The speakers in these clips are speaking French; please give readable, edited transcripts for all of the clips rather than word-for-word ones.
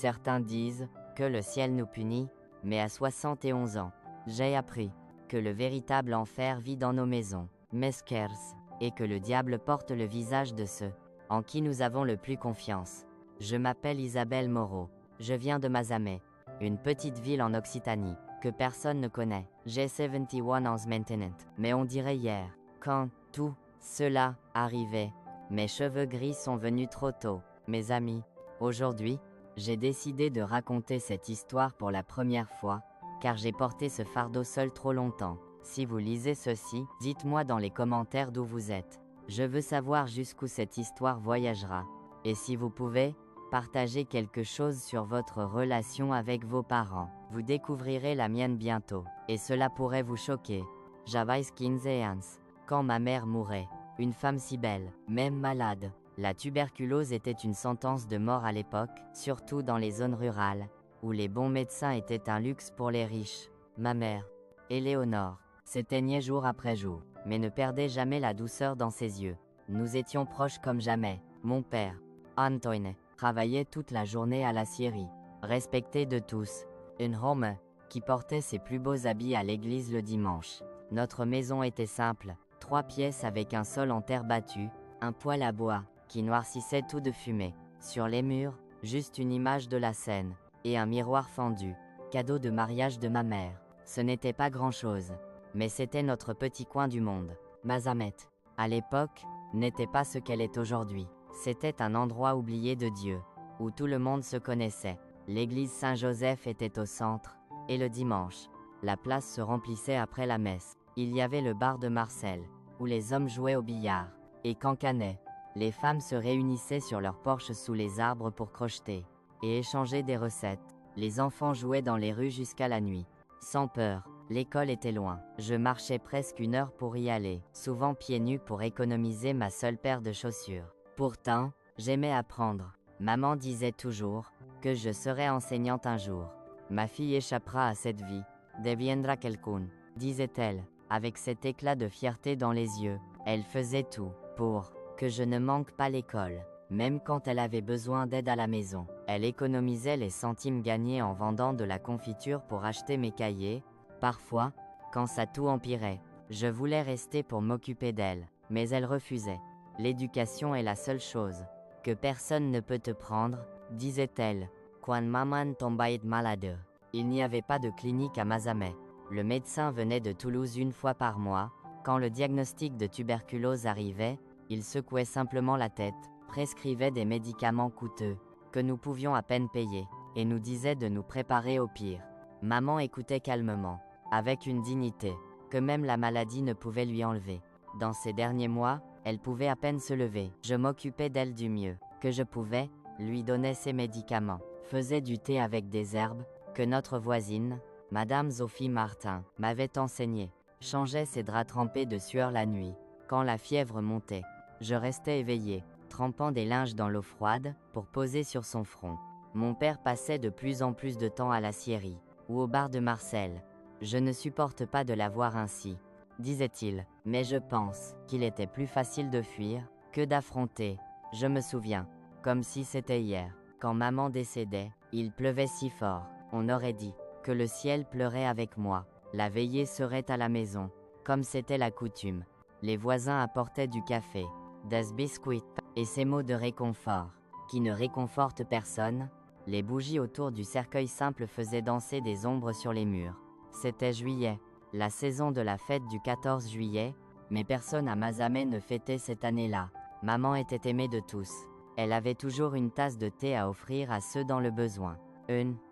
Certains disent que le ciel nous punit, mais à 71 ans, j'ai appris que le véritable enfer vit dans nos maisons, meskers, et que le diable porte le visage de ceux en qui nous avons le plus confiance. Je m'appelle Isabelle Moreau. Je viens de Mazamet, une petite ville en Occitanie, que personne ne connaît. J'ai 71 ans maintenant. Mais on dirait hier, quand tout cela arrivait, mes cheveux gris sont venus trop tôt. Mes amis, aujourd'hui, j'ai décidé de raconter cette histoire pour la première fois, car j'ai porté ce fardeau seul trop longtemps. Si vous lisez ceci, dites-moi dans les commentaires d'où vous êtes. Je veux savoir jusqu'où cette histoire voyagera. Et si vous pouvez, partagez quelque chose sur votre relation avec vos parents. Vous découvrirez la mienne bientôt. Et cela pourrait vous choquer. J'avais 15 ans. Quand ma mère mourait. Une femme si belle, même malade. La tuberculose était une sentence de mort à l'époque, surtout dans les zones rurales, où les bons médecins étaient un luxe pour les riches. Ma mère, Éléonore, s'éteignait jour après jour, mais ne perdait jamais la douceur dans ses yeux. Nous étions proches comme jamais. Mon père, Antoine, travaillait toute la journée à l'acierie, respecté de tous. Un homme, qui portait ses plus beaux habits à l'église le dimanche. Notre maison était simple, 3 pièces avec un sol en terre battue, un poêle à bois, qui noircissait tout de fumée. Sur les murs, juste une image de la scène, et un miroir fendu, cadeau de mariage de ma mère. Ce n'était pas grand-chose, mais c'était notre petit coin du monde. Mazamet, à l'époque, n'était pas ce qu'elle est aujourd'hui. C'était un endroit oublié de Dieu, où tout le monde se connaissait. L'église Saint-Joseph était au centre, et le dimanche, la place se remplissait après la messe. Il y avait le bar de Marcel, où les hommes jouaient au billard, et cancanaient. Les femmes se réunissaient sur leur porche sous les arbres pour crocheter, et échanger des recettes. Les enfants jouaient dans les rues jusqu'à la nuit. Sans peur, l'école était loin. Je marchais presque 1 heure pour y aller, souvent pieds nus pour économiser ma seule paire de chaussures. Pourtant, j'aimais apprendre. Maman disait toujours que je serais enseignante un jour. Ma fille échappera à cette vie. Deviendra quelqu'un, disait-elle, avec cet éclat de fierté dans les yeux. Elle faisait tout pour que je ne manque pas l'école, même quand elle avait besoin d'aide à la maison. Elle économisait les centimes gagnés en vendant de la confiture pour acheter mes cahiers. Parfois, quand ça tout empirait, je voulais rester pour m'occuper d'elle, mais elle refusait. L'éducation est la seule chose que personne ne peut te prendre, disait-elle. Quand maman tombait malade. Il n'y avait pas de clinique à Mazamet. Le médecin venait de Toulouse 1 fois par mois. Quand le diagnostic de tuberculose arrivait, il secouait simplement la tête, prescrivait des médicaments coûteux, que nous pouvions à peine payer, et nous disait de nous préparer au pire. Maman écoutait calmement, avec une dignité, que même la maladie ne pouvait lui enlever. Dans ces derniers mois, elle pouvait à peine se lever. Je m'occupais d'elle du mieux que je pouvais, lui donnais ses médicaments, faisais du thé avec des herbes, que notre voisine, Madame Sophie Martin, m'avait enseigné, changeais ses draps trempés de sueur la nuit. Quand la fièvre montait, je restais éveillé, trempant des linges dans l'eau froide, pour poser sur son front. Mon père passait de plus en plus de temps à l'acierie, ou au bar de Marcel. Je ne supporte pas de la voir ainsi, disait-il, mais je pense qu'il était plus facile de fuir que d'affronter. Je me souviens, comme si c'était hier, quand maman décédait, il pleuvait si fort, on aurait dit que le ciel pleurait avec moi. La veillée serait à la maison, comme c'était la coutume. Les voisins apportaient du café, des biscuits, et ces mots de réconfort, qui ne réconfortent personne. Les bougies autour du cercueil simple faisaient danser des ombres sur les murs. C'était juillet, la saison de la fête du 14 juillet, mais personne à Mazamet ne fêtait cette année-là. Maman était aimée de tous. Elle avait toujours une tasse de thé à offrir à ceux dans le besoin.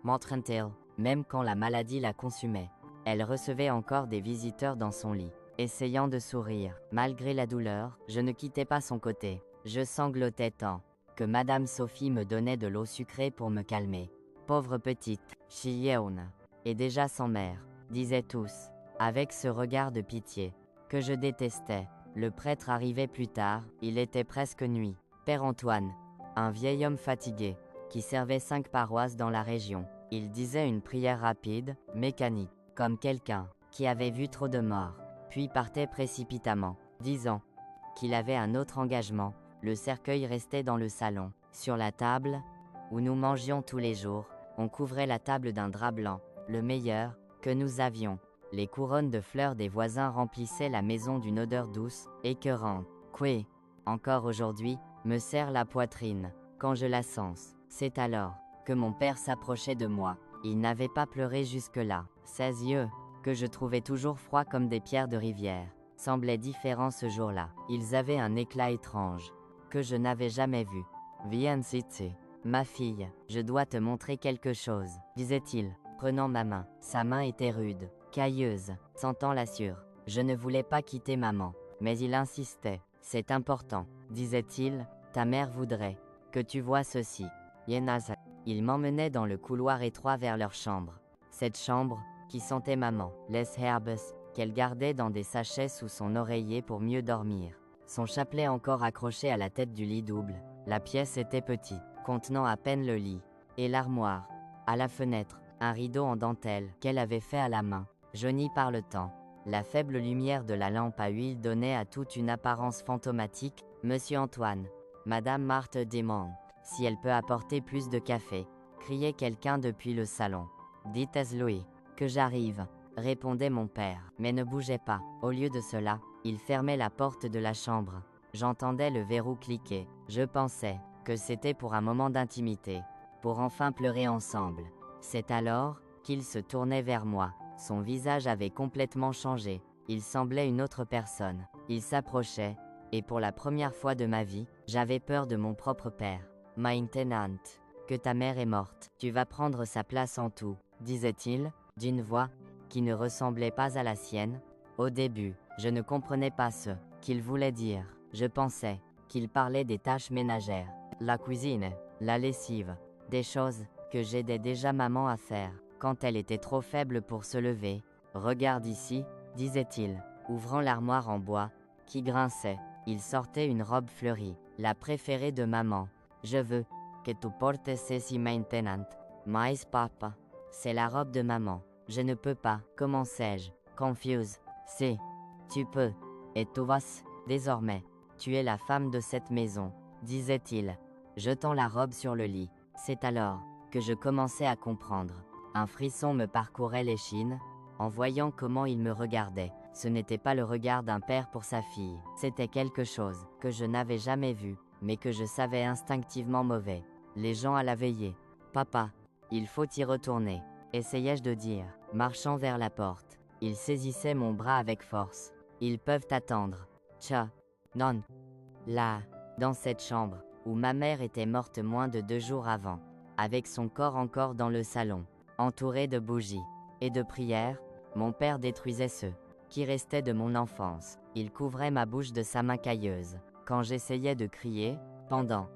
Montre-t-elle, même quand la maladie la consumait. Elle recevait encore des visiteurs dans son lit. Essayant de sourire, malgré la douleur, je ne quittais pas son côté. Je sanglotais tant que Madame Sophie me donnait de l'eau sucrée pour me calmer. Pauvre petite, Chieona, et déjà sans mère, disaient tous, avec ce regard de pitié, que je détestais. Le prêtre arrivait plus tard, il était presque nuit. Père Antoine, un vieil homme fatigué, qui servait 5 paroisses dans la région. Il disait une prière rapide, mécanique, comme quelqu'un qui avait vu trop de morts, puis partait précipitamment, disant qu'il avait un autre engagement. Le cercueil restait dans le salon. Sur la table, où nous mangions tous les jours, on couvrait la table d'un drap blanc, le meilleur, que nous avions. Les couronnes de fleurs des voisins remplissaient la maison d'une odeur douce, écœurante. Coué, encore aujourd'hui, me serre la poitrine, quand je la sens. C'est alors que mon père s'approchait de moi. Il n'avait pas pleuré jusque-là. Ses yeux, que je trouvais toujours froids comme des pierres de rivière, semblaient différents ce jour-là. Ils avaient un éclat étrange, que je n'avais jamais vu. Viens ici, ma fille, je dois te montrer quelque chose, disait-il, prenant ma main. Sa main était rude, cailleuse, sentant la sûre. Je ne voulais pas quitter maman, mais il insistait. C'est important, disait-il, ta mère voudrait que tu vois ceci. Yenaz. Il m'emmenait dans le couloir étroit vers leur chambre. Cette chambre, qui sentait maman, les herbes, qu'elle gardait dans des sachets sous son oreiller pour mieux dormir. Son chapelet encore accroché à la tête du lit double. La pièce était petite, contenant à peine le lit. Et l'armoire. À la fenêtre, un rideau en dentelle qu'elle avait fait à la main, jauni par le temps. La faible lumière de la lampe à huile donnait à toute une apparence fantomatique. Monsieur Antoine, Madame Marthe demande si elle peut apporter plus de café, criait quelqu'un depuis le salon. Dites-Louis que j'arrive, répondait mon père, mais ne bougeait pas. Au lieu de cela, il fermait la porte de la chambre. J'entendais le verrou cliquer. Je pensais que c'était pour un moment d'intimité, pour enfin pleurer ensemble. C'est alors qu'il se tournait vers moi. Son visage avait complètement changé. Il semblait une autre personne. Il s'approchait, et pour la première fois de ma vie, j'avais peur de mon propre père. Maintenant que ta mère est morte, tu vas prendre sa place en tout, disait-il, d'une voix qui ne ressemblait pas à la sienne. Au début, je ne comprenais pas ce qu'il voulait dire. Je pensais qu'il parlait des tâches ménagères, la cuisine, la lessive, des choses que j'aidais déjà maman à faire quand elle était trop faible pour se lever. Regarde ici, disait-il, ouvrant l'armoire en bois, qui grinçait. Il sortait une robe fleurie, la préférée de maman. Je veux que tu portes ceci maintenant, mais papa. C'est la robe de maman. Je ne peux pas, commençai-je, confuse. C'est. Tu peux. Et tu vas, désormais. Tu es la femme de cette maison, disait-il, jetant la robe sur le lit. C'est alors que je commençais à comprendre. Un frisson me parcourait l'échine, en voyant comment il me regardait. Ce n'était pas le regard d'un père pour sa fille. C'était quelque chose que je n'avais jamais vu, mais que je savais instinctivement mauvais. Les gens à la veillée. Papa, il faut y retourner, essayai-je de dire, marchant vers la porte. Il saisissait mon bras avec force. Ils peuvent attendre. Tcha. Non. Là, dans cette chambre, où ma mère était morte moins de 2 jours avant, avec son corps encore dans le salon, entouré de bougies et de prières, mon père détruisait ceux qui restaient de mon enfance. Il couvrait ma bouche de sa main cailleuse, quand j'essayais de crier, pendant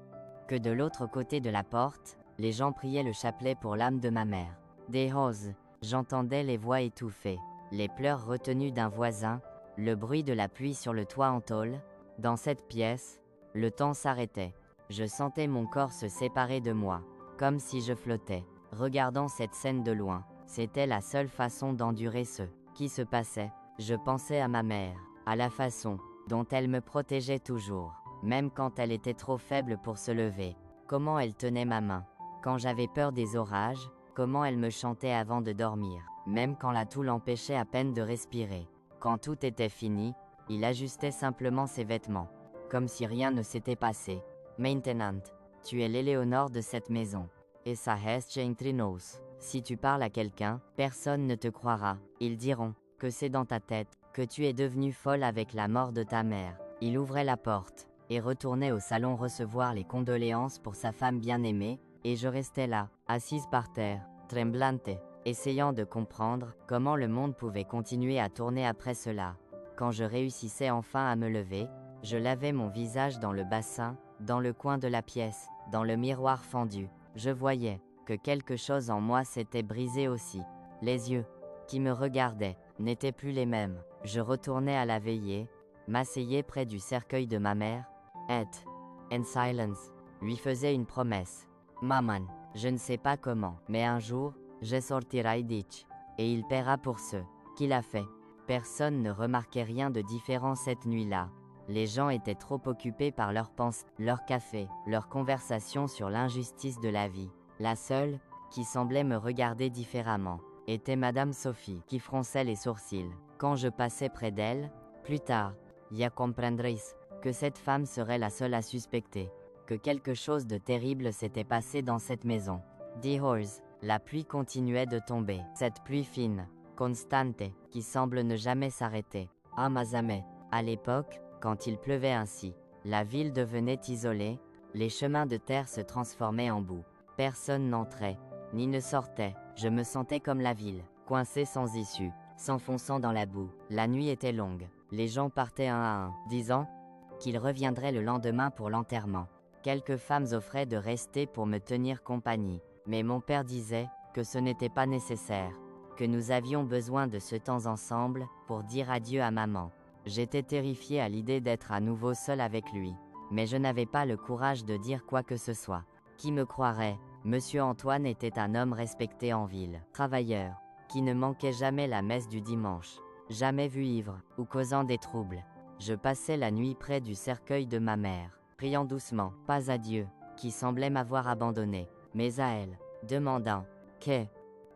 que de l'autre côté de la porte, les gens priaient le chapelet pour l'âme de ma mère. Des roses, j'entendais les voix étouffées, les pleurs retenus d'un voisin, le bruit de la pluie sur le toit en tôle. Dans cette pièce, le temps s'arrêtait. Je sentais mon corps se séparer de moi, comme si je flottais, regardant cette scène de loin. C'était la seule façon d'endurer ce qui se passait. Je pensais à ma mère, à la façon dont elle me protégeait toujours, même quand elle était trop faible pour se lever. Comment elle tenait ma main quand j'avais peur des orages, comment elle me chantait avant de dormir, même quand la toux l'empêchait à peine de respirer. Quand tout était fini, il ajustait simplement ses vêtements, comme si rien ne s'était passé. Maintenant, tu es l'Éléonore de cette maison. Et ça reste entre nous. Si tu parles à quelqu'un, personne ne te croira. Ils diront que c'est dans ta tête, que tu es devenue folle avec la mort de ta mère. Il ouvrait la porte et retournait au salon recevoir les condoléances pour sa femme bien-aimée, et je restais là, assise par terre, tremblante, essayant de comprendre comment le monde pouvait continuer à tourner après cela. Quand je réussissais enfin à me lever, je lavais mon visage dans le bassin, dans le coin de la pièce, dans le miroir fendu. Je voyais que quelque chose en moi s'était brisé aussi. Les yeux qui me regardaient n'étaient plus les mêmes. Je retournais à la veillée, m'asseyais près du cercueil de ma mère, et, en silence, lui faisais une promesse. Maman, je ne sais pas comment, mais un jour, je sortirai d'Itch, et il paiera pour ce qu'il a fait. Personne ne remarquait rien de différent cette nuit-là. Les gens étaient trop occupés par leurs pensées, leur café, leur conversation sur l'injustice de la vie. La seule, qui semblait me regarder différemment, était Madame Sophie, qui fronçait les sourcils. Quand je passais près d'elle, plus tard, ya comprendréis, que cette femme serait la seule à suspecter, que quelque chose de terrible s'était passé dans cette maison. Dehors, la pluie continuait de tomber. Cette pluie fine, constante, qui semble ne jamais s'arrêter. Ah Mazamé, à l'époque, quand il pleuvait ainsi, la ville devenait isolée, les chemins de terre se transformaient en boue. Personne n'entrait, ni ne sortait, je me sentais comme la ville, coincée sans issue, s'enfonçant dans la boue. La nuit était longue, les gens partaient un à un, disant qu'ils reviendraient le lendemain pour l'enterrement. Quelques femmes offraient de rester pour me tenir compagnie, mais mon père disait que ce n'était pas nécessaire, que nous avions besoin de ce temps ensemble pour dire adieu à maman. J'étais terrifiée à l'idée d'être à nouveau seule avec lui, mais je n'avais pas le courage de dire quoi que ce soit. Qui me croirait? Monsieur Antoine était un homme respecté en ville, travailleur, qui ne manquait jamais la messe du dimanche, jamais vu ivre, ou causant des troubles. Je passais la nuit près du cercueil de ma mère, priant doucement, pas à Dieu, qui semblait m'avoir abandonné, mais à elle, demandant que,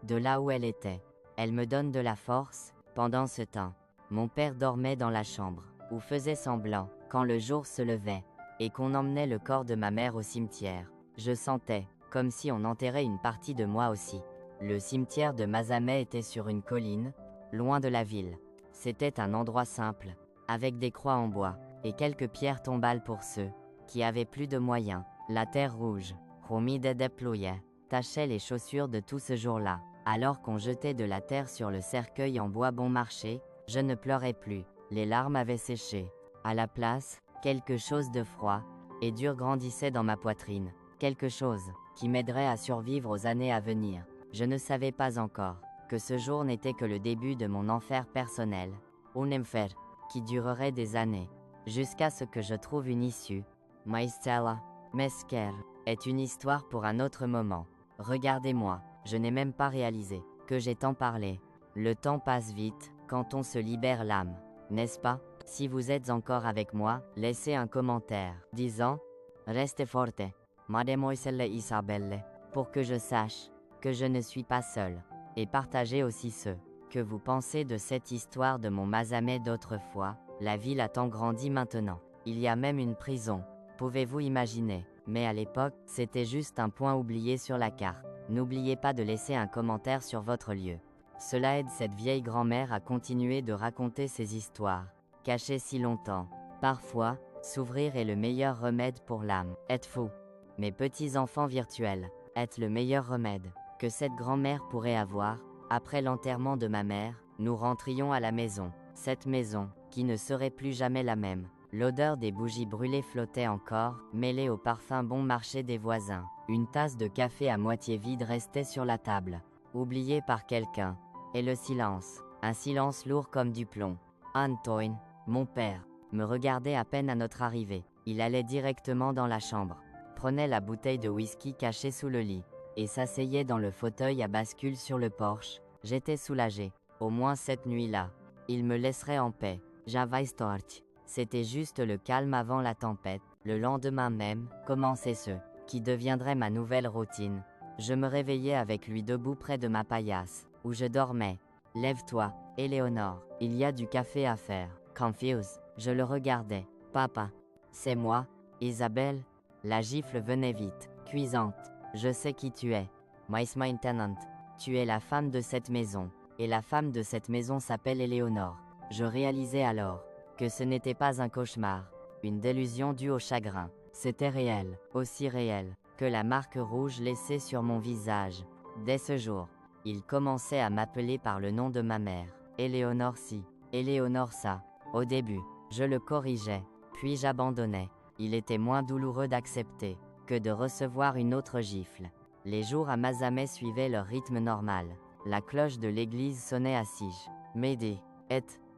de là où elle était, elle me donne de la force. Pendant ce temps, mon père dormait dans la chambre, ou faisait semblant, quand le jour se levait, et qu'on emmenait le corps de ma mère au cimetière. Je sentais, comme si on enterrait une partie de moi aussi. Le cimetière de Mazamet était sur une colline, loin de la ville. C'était un endroit simple, avec des croix en bois, et quelques pierres tombales pour ceux qui avaient plus de moyens. La terre rouge, humide de pluie, tachait les chaussures de tout ce jour-là. Alors qu'on jetait de la terre sur le cercueil en bois bon marché, je ne pleurais plus, les larmes avaient séché. À la place, quelque chose de froid et dur grandissait dans ma poitrine, quelque chose qui m'aiderait à survivre aux années à venir. Je ne savais pas encore que ce jour n'était que le début de mon enfer personnel, un enfer qui durerait des années, jusqu'à ce que je trouve une issue. Ma Stella, Mesker, est une histoire pour un autre moment. Regardez-moi, je n'ai même pas réalisé que j'ai tant parlé. Le temps passe vite quand on se libère l'âme, n'est-ce pas? Si vous êtes encore avec moi, laissez un commentaire disant « Reste forte, Mademoiselle Isabelle » pour que je sache que je ne suis pas seule. Et partagez aussi ce que vous pensez de cette histoire de mon Mazamet d'autrefois. La ville a tant grandi maintenant. Il y a même une prison. Pouvez-vous imaginer? Mais à l'époque, c'était juste un point oublié sur la carte. N'oubliez pas de laisser un commentaire sur votre lieu. Cela aide cette vieille grand-mère à continuer de raconter ses histoires, cachées si longtemps. Parfois, s'ouvrir est le meilleur remède pour l'âme. Êtes-vous, mes petits-enfants virtuels, êtes le meilleur remède que cette grand-mère pourrait avoir? Après l'enterrement de ma mère, nous rentrions à la maison. Cette maison, qui ne serait plus jamais la même. L'odeur des bougies brûlées flottait encore, mêlée au parfum bon marché des voisins. Une tasse de café à moitié vide restait sur la table, oubliée par quelqu'un. Et le silence, un silence lourd comme du plomb. Antoine, mon père, me regardait à peine à notre arrivée. Il allait directement dans la chambre, prenait la bouteille de whisky cachée sous le lit, et s'asseyait dans le fauteuil à bascule sur le porche. J'étais soulagé. Au moins cette nuit-là, il me laisserait en paix. J'avais torch. C'était juste le calme avant la tempête. Le lendemain même, commençait ce qui deviendrait ma nouvelle routine. Je me réveillais avec lui debout près de ma paillasse, où je dormais. Lève-toi, Éléonore, il y a du café à faire. Confuse, je le regardais. Papa, c'est moi, Isabelle. La gifle venait vite, cuisante. Je sais qui tu es. Miss Maintenance. Tu es la femme de cette maison, et la femme de cette maison s'appelle Éléonore. Je réalisais alors que ce n'était pas un cauchemar, une délusion due au chagrin. C'était réel, aussi réel que la marque rouge laissée sur mon visage. Dès ce jour, il commençait à m'appeler par le nom de ma mère. Éléonore ci, Éléonore ça. Au début, je le corrigeais, puis j'abandonnais. Il était moins douloureux d'accepter que de recevoir une autre gifle. Les jours à Mazamet suivaient leur rythme normal. La cloche de l'église sonnait à Sige. Midi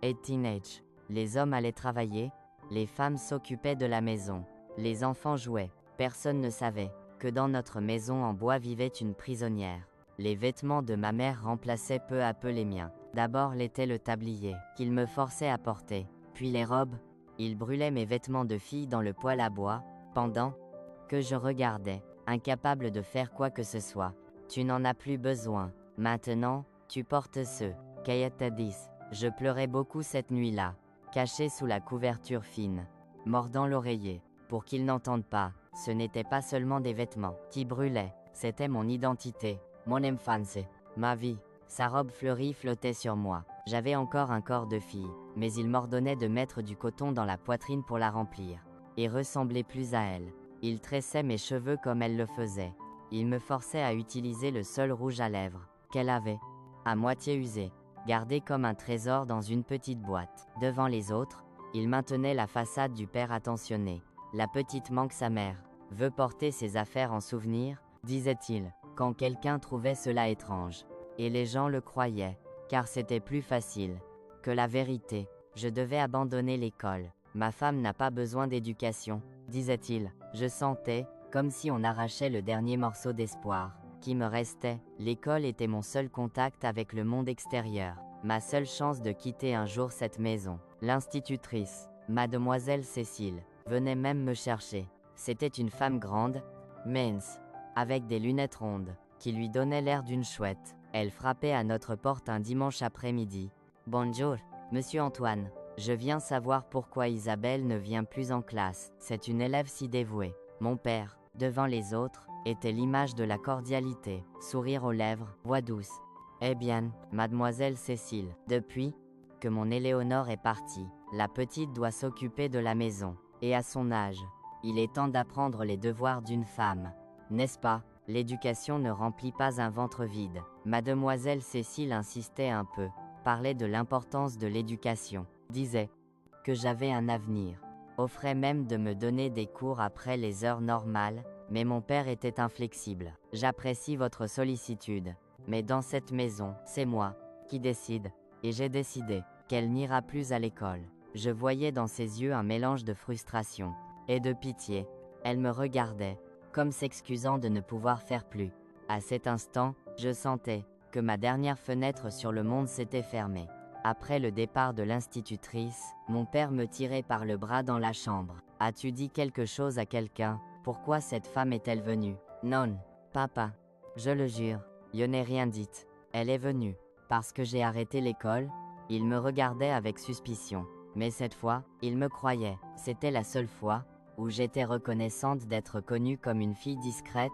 et teenage. Les hommes allaient travailler, les femmes s'occupaient de la maison, les enfants jouaient. Personne ne savait que dans notre maison en bois vivait une prisonnière. Les vêtements de ma mère remplaçaient peu à peu les miens. D'abord l'était le tablier, qu'il me forçait à porter, puis les robes Il brûlait mes vêtements de fille dans le poêle à bois, pendant que je regardais, incapable de faire quoi que ce soit. Tu n'en as plus besoin. Maintenant, tu portes ce Kayatadis. Je pleurais beaucoup cette nuit-là, caché sous la couverture fine, mordant l'oreiller, pour qu'ils n'entendent pas. Ce n'était pas seulement des vêtements qui brûlaient, c'était mon identité, mon enfance, ma vie. Sa robe fleurie flottait sur moi. J'avais encore un corps de fille, mais il m'ordonnait de mettre du coton dans la poitrine pour la remplir, et ressembler plus à elle. Il tressait mes cheveux comme elle le faisait. Il me forçait à utiliser le seul rouge à lèvres qu'elle avait, à moitié usé, gardé comme un trésor dans une petite boîte. Devant les autres, il maintenait la façade du père attentionné. La petite manque sa mère, veut porter ses affaires en souvenir, disait-il, quand quelqu'un trouvait cela étrange. Et les gens le croyaient, car c'était plus facile que la vérité. Je devais abandonner l'école. Ma femme n'a pas besoin d'éducation, disait-il. Je sentais, comme si on arrachait le dernier morceau d'espoir qui me restait. L'école était mon seul contact avec le monde extérieur, ma seule chance de quitter un jour cette maison. L'institutrice, mademoiselle Cécile, venait même me chercher. C'était une femme grande, mince, avec des lunettes rondes, qui lui donnaient l'air d'une chouette. Elle frappait à notre porte un dimanche après-midi. « Bonjour, monsieur Antoine. Je viens savoir pourquoi Isabelle ne vient plus en classe. C'est une élève si dévouée. » Mon père, devant les autres, était l'image de la cordialité, sourire aux lèvres, voix douce. « Eh bien, mademoiselle Cécile, depuis que mon Éléonore est partie, la petite doit s'occuper de la maison. Et à son âge, il est temps d'apprendre les devoirs d'une femme. N'est-ce pas ? L'éducation ne remplit pas un ventre vide. » Mademoiselle Cécile insistait un peu, parlait de l'importance de l'éducation, disait que j'avais un avenir, offrait même de me donner des cours après les heures normales, mais mon père était inflexible. « J'apprécie votre sollicitude, mais dans cette maison, c'est moi qui décide, et j'ai décidé qu'elle n'ira plus à l'école. » Je voyais dans ses yeux un mélange de frustration et de pitié. Elle me regardait, comme s'excusant de ne pouvoir faire plus. À cet instant, je sentais que ma dernière fenêtre sur le monde s'était fermée. Après le départ de l'institutrice, mon père me tirait par le bras dans la chambre. « As-tu dit quelque chose à quelqu'un ? Pourquoi cette femme est-elle venue ? » « Non, papa. Je le jure, je n'ai rien dit. Elle est venue. Parce que j'ai arrêté l'école ?» Il me regardait avec suspicion. Mais cette fois, il me croyait. C'était la seule fois où j'étais reconnaissante d'être connue comme une fille discrète,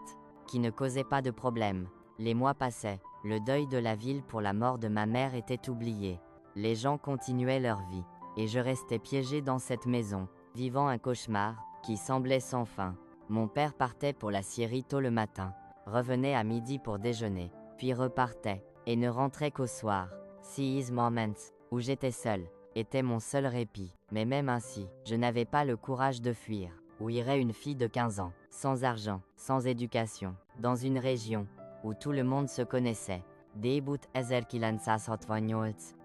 qui ne causait pas de problème. Les mois passaient. Le deuil de la ville pour la mort de ma mère était oublié. Les gens continuaient leur vie. Et je restais piégée dans cette maison, vivant un cauchemar qui semblait sans fin. Mon père partait pour la scierie tôt le matin, revenait à midi pour déjeuner, puis repartait, et ne rentrait qu'au soir. These moments, où j'étais seule, était mon seul répit. Mais même ainsi, je n'avais pas le courage de fuir. Où irait une fille de 15 ans, sans argent, sans éducation, dans une région où tout le monde se connaissait.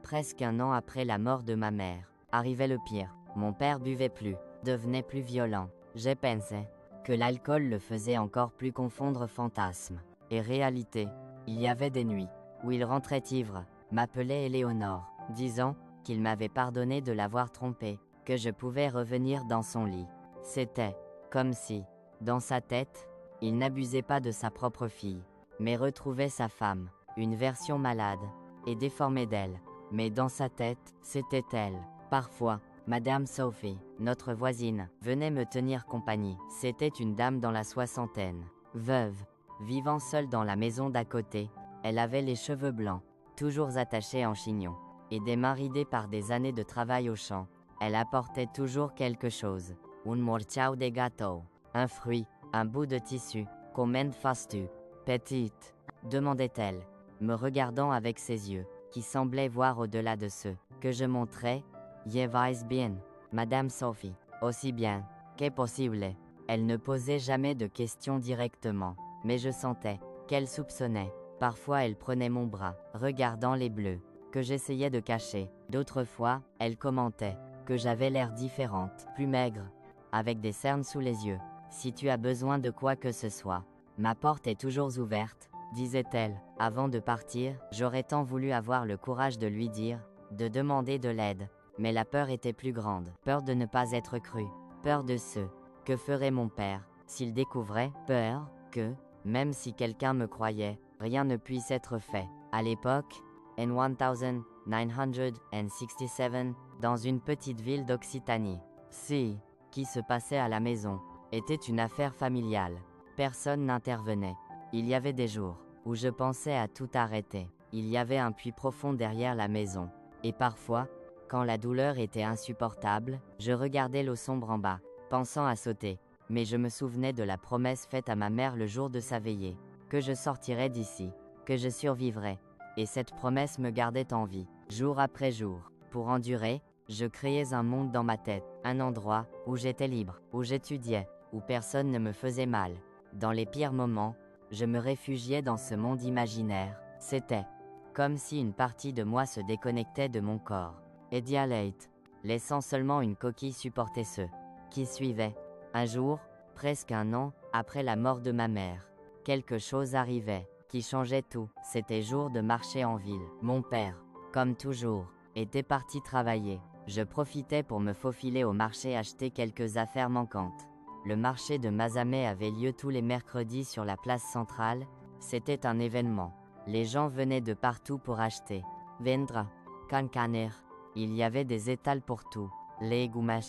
Presque un an après la mort de ma mère, arrivait le pire. Mon père buvait plus, devenait plus violent. J'ai pensé que l'alcool le faisait encore plus confondre fantasme et réalité. Il y avait des nuits où il rentrait ivre, m'appelait Éléonore, disant qu'il m'avait pardonné de l'avoir trompé, que je pouvais revenir dans son lit. C'était comme si, dans sa tête, il n'abusait pas de sa propre fille, mais retrouvait sa femme, une version malade et déformée d'elle. Mais dans sa tête, c'était elle. Parfois, Madame Sophie, notre voisine, venait me tenir compagnie. C'était une dame dans la soixantaine, veuve, vivant seule dans la maison d'à côté. Elle avait les cheveux blancs, toujours attachés en chignon, et des mains ridées par des années de travail au champ. Elle apportait toujours quelque chose. Un morceau de gâteau, un fruit, un bout de tissu. Comment fais-tu, petite ? Demandait-elle, me regardant avec ses yeux, qui semblaient voir au-delà de ceux que je montrais. Je vais bien, Madame Sophie, aussi bien qu'est possible. Elle ne posait jamais de questions directement, mais je sentais qu'elle soupçonnait. Parfois elle prenait mon bras, regardant les bleus, que j'essayais de cacher. D'autres fois, elle commentait que j'avais l'air différente, plus maigre, avec des cernes sous les yeux. Si tu as besoin de quoi que ce soit, ma porte est toujours ouverte, disait-elle. Avant de partir, j'aurais tant voulu avoir le courage de lui dire, de demander de l'aide. Mais la peur était plus grande. Peur de ne pas être cru. Peur de ce que ferait mon père s'il découvrait. Peur que, même si quelqu'un me croyait, rien ne puisse être fait. À l'époque, en 1967, dans une petite ville d'Occitanie, ce qui se passait à la maison était une affaire familiale. Personne n'intervenait. Il y avait des jours où je pensais à tout arrêter. Il y avait un puits profond derrière la maison. Et parfois, quand la douleur était insupportable, je regardais l'eau sombre en bas, pensant à sauter. Mais je me souvenais de la promesse faite à ma mère le jour de sa veillée, que je sortirais d'ici, que je survivrais. Et cette promesse me gardait en vie, jour après jour. Pour endurer, je créais un monde dans ma tête, un endroit où j'étais libre, où j'étudiais, où personne ne me faisait mal. Dans les pires moments, je me réfugiais dans ce monde imaginaire. C'était comme si une partie de moi se déconnectait de mon corps. Et dialate, laissant seulement une coquille supporter ceux qui suivaient. Un jour, presque un an, après la mort de ma mère, quelque chose arrivait, qui changeait tout. C'était jour de marché en ville. Mon père, comme toujours, était parti travailler. Je profitais pour me faufiler au marché acheter quelques affaires manquantes. Le marché de Mazamet avait lieu tous les mercredis sur la place centrale. C'était un événement. Les gens venaient de partout pour acheter. Vendra, kankaner. Il y avait des étals pour tout. Légumes,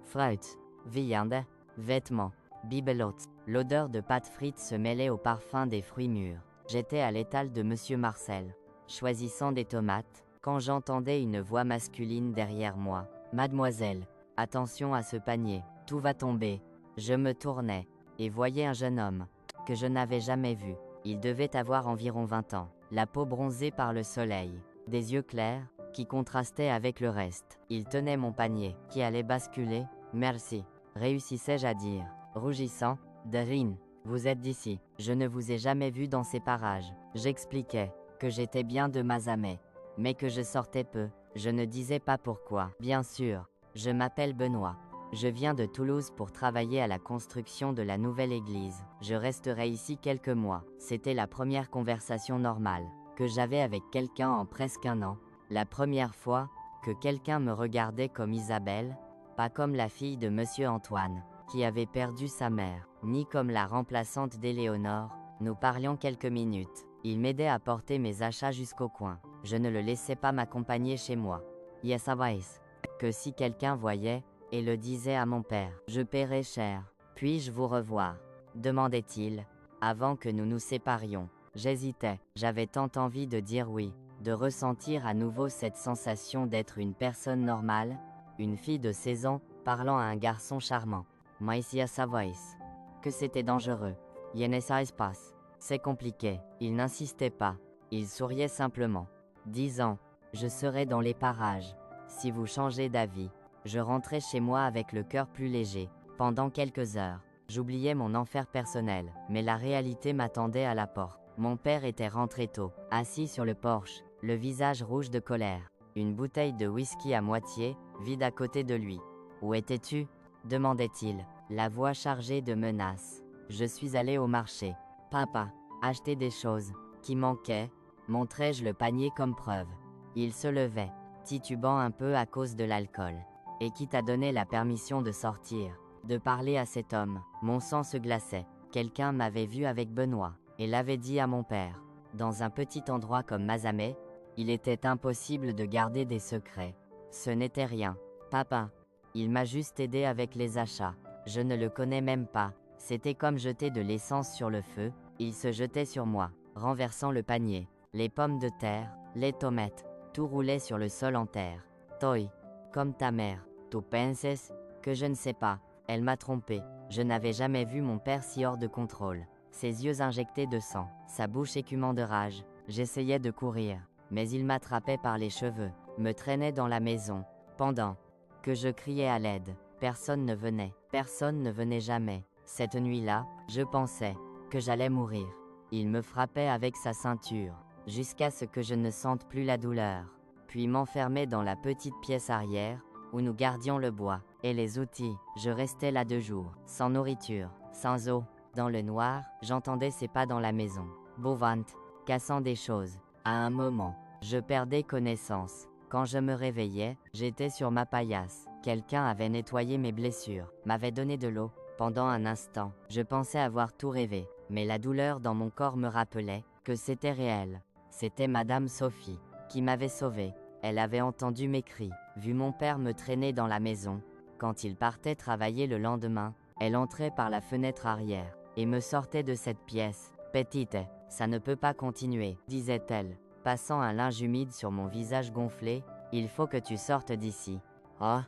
fruits, viande, vêtements, bibelot. L'odeur de pâtes frites se mêlait au parfum des fruits mûrs. J'étais à l'étal de Monsieur Marcel, choisissant des tomates, quand j'entendais une voix masculine derrière moi. Mademoiselle, attention à ce panier, tout va tomber. Je me tournais, et voyais un jeune homme, que je n'avais jamais vu. Il devait avoir environ 20 ans, la peau bronzée par le soleil, des yeux clairs, qui contrastaient avec le reste. Il tenait mon panier, qui allait basculer. Merci, réussissais-je à dire, rougissant. Darin, vous êtes d'ici. Je ne vous ai jamais vu dans ces parages. J'expliquais que j'étais bien de Mazamet, mais que je sortais peu. Je ne disais pas pourquoi. Bien sûr, je m'appelle Benoît. Je viens de Toulouse pour travailler à la construction de la nouvelle église. Je resterai ici quelques mois. C'était la première conversation normale que j'avais avec quelqu'un en presque un an. La première fois que quelqu'un me regardait comme Isabelle, pas comme la fille de Monsieur Antoine, qui avait perdu sa mère, ni comme la remplaçante d'Éléonore. Nous parlions quelques minutes. Il m'aidait à porter mes achats jusqu'au coin. Je ne le laissais pas m'accompagner chez moi. Yes, que si quelqu'un voyait, et le disait à mon père, je paierai cher. Puis-je vous revoir demandait-il, avant que nous nous séparions. J'hésitais, j'avais tant envie de dire oui, de ressentir à nouveau cette sensation d'être une personne normale, une fille de 16 ans, parlant à un garçon charmant. Maïsia Savois. Que c'était dangereux. Yenesa espace. C'est compliqué. Il n'insistait pas. Il souriait simplement. 10 ans. Je serai dans les parages. Si vous changez d'avis. Je rentrais chez moi avec le cœur plus léger. Pendant quelques heures, j'oubliais mon enfer personnel, mais la réalité m'attendait à la porte. Mon père était rentré tôt, assis sur le porche, le visage rouge de colère. Une bouteille de whisky à moitié, vide à côté de lui. Où étais-tu demandait-il, la voix chargée de menaces. Je suis allé au marché. Papa, acheter des choses qui manquaient, montrai-je le panier comme preuve. Il se levait, titubant un peu à cause de l'alcool. Et qui t'a donné la permission de sortir, de parler à cet homme? Mon sang se glaçait. Quelqu'un m'avait vu avec Benoît, et l'avait dit à mon père. Dans un petit endroit comme Mazamet, il était impossible de garder des secrets. Ce n'était rien. Papa, il m'a juste aidé avec les achats. Je ne le connais même pas. C'était comme jeter de l'essence sur le feu. Il se jetait sur moi, renversant le panier. Les pommes de terre, les tomates, tout roulait sur le sol en terre. Toi, comme ta mère. Tu penses que je ne sais pas. Elle m'a trompé. Je n'avais jamais vu mon père si hors de contrôle. Ses yeux injectés de sang, sa bouche écumant de rage. J'essayais de courir, mais il m'attrapait par les cheveux, me traînait dans la maison. Pendant que je criais à l'aide, personne ne venait. Personne ne venait jamais. Cette nuit-là, je pensais que j'allais mourir. Il me frappait avec sa ceinture, jusqu'à ce que je ne sente plus la douleur. Puis m'enfermait dans la petite pièce arrière, où nous gardions le bois et les outils. Je restais là 2 jours, sans nourriture, sans eau. Dans le noir, j'entendais ses pas dans la maison. Bouvante, cassant des choses. À un moment, je perdais connaissance. Quand je me réveillais, j'étais sur ma paillasse. Quelqu'un avait nettoyé mes blessures, m'avait donné de l'eau. Pendant un instant, je pensais avoir tout rêvé, mais la douleur dans mon corps me rappelait que c'était réel. C'était Madame Sophie qui m'avait sauvé. Elle avait entendu mes cris, vu mon père me traîner dans la maison. Quand il partait travailler le lendemain, elle entrait par la fenêtre arrière et me sortait de cette pièce. Petite, ça ne peut pas continuer, disait-elle, passant un linge humide sur mon visage gonflé. Il faut que tu sortes d'ici. Oh.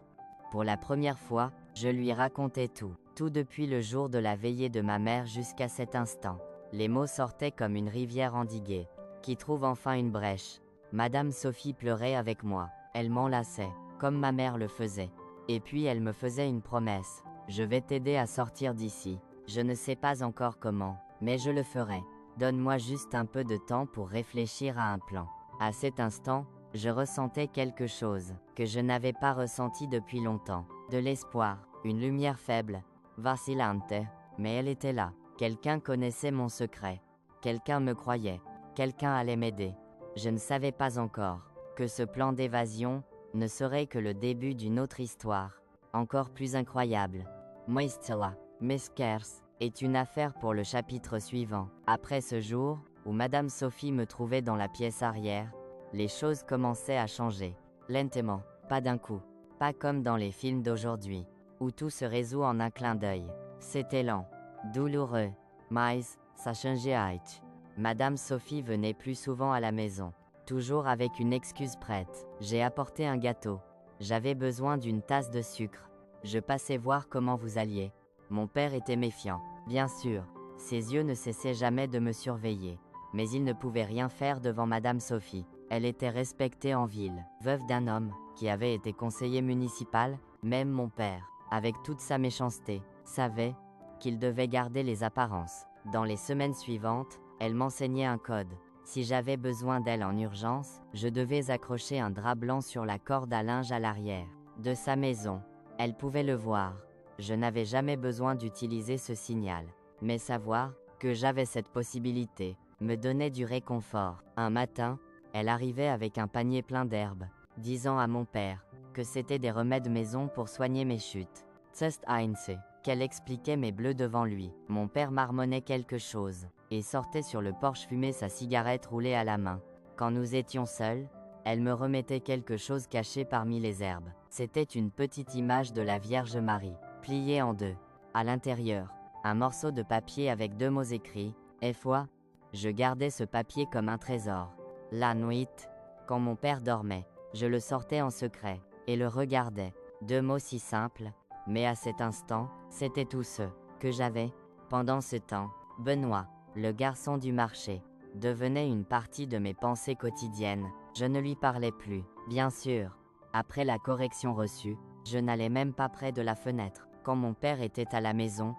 Pour la première fois, je lui racontais tout depuis le jour de la veillée de ma mère jusqu'à cet instant. Les mots sortaient comme une rivière endiguée, qui trouve enfin une brèche. Madame Sophie pleurait avec moi, elle m'enlaçait, comme ma mère le faisait. Et puis elle me faisait une promesse. Je vais t'aider à sortir d'ici. Je ne sais pas encore comment, mais je le ferai. Donne-moi juste un peu de temps pour réfléchir à un plan. À cet instant, je ressentais quelque chose que je n'avais pas ressenti depuis longtemps. De l'espoir, une lumière faible, vacillante, mais elle était là. Quelqu'un connaissait mon secret. Quelqu'un me croyait. Quelqu'un allait m'aider. Je ne savais pas encore que ce plan d'évasion ne serait que le début d'une autre histoire, encore plus incroyable. Moistela, Meskers, est une affaire pour le chapitre suivant. Après ce jour, où Madame Sophie me trouvait dans la pièce arrière, les choses commençaient à changer. Lentement, pas d'un coup. Pas comme dans les films d'aujourd'hui, où tout se résout en un clin d'œil. C'était lent, douloureux, mais ça changeait. Madame Sophie venait plus souvent à la maison, toujours avec une excuse prête. J'ai apporté un gâteau. J'avais besoin d'une tasse de sucre. Je passais voir comment vous alliez. Mon père était méfiant, bien sûr. Ses yeux ne cessaient jamais de me surveiller. Mais il ne pouvait rien faire devant Madame Sophie. Elle était respectée en ville, veuve d'un homme qui avait été conseiller municipal. Même mon père, avec toute sa méchanceté, savait qu'il devait garder les apparences. Dans les semaines suivantes, elle m'enseignait un code. Si j'avais besoin d'elle en urgence, je devais accrocher un drap blanc sur la corde à linge à l'arrière de sa maison. Elle pouvait le voir. Je n'avais jamais besoin d'utiliser ce signal. Mais savoir que j'avais cette possibilité me donnait du réconfort. Un matin, elle arrivait avec un panier plein d'herbes, disant à mon père que c'était des remèdes maison pour soigner mes chutes. Test Heinze, qu'elle expliquait mes bleus devant lui. Mon père marmonnait quelque chose et sortait sur le porche fumer sa cigarette roulée à la main. Quand nous étions seuls, elle me remettait quelque chose caché parmi les herbes. C'était une petite image de la Vierge Marie, pliée en deux. À l'intérieur, un morceau de papier avec 2 mots écrits, « foi ». Je gardais ce papier comme un trésor. La nuit, quand mon père dormait, je le sortais en secret et le regardais. 2 mots si simples, mais à cet instant, c'était tout ce que j'avais. Pendant ce temps, Benoît, le garçon du marché, devenait une partie de mes pensées quotidiennes. Je ne lui parlais plus, bien sûr. Après la correction reçue, je n'allais même pas près de la fenêtre. Quand mon père était à la maison,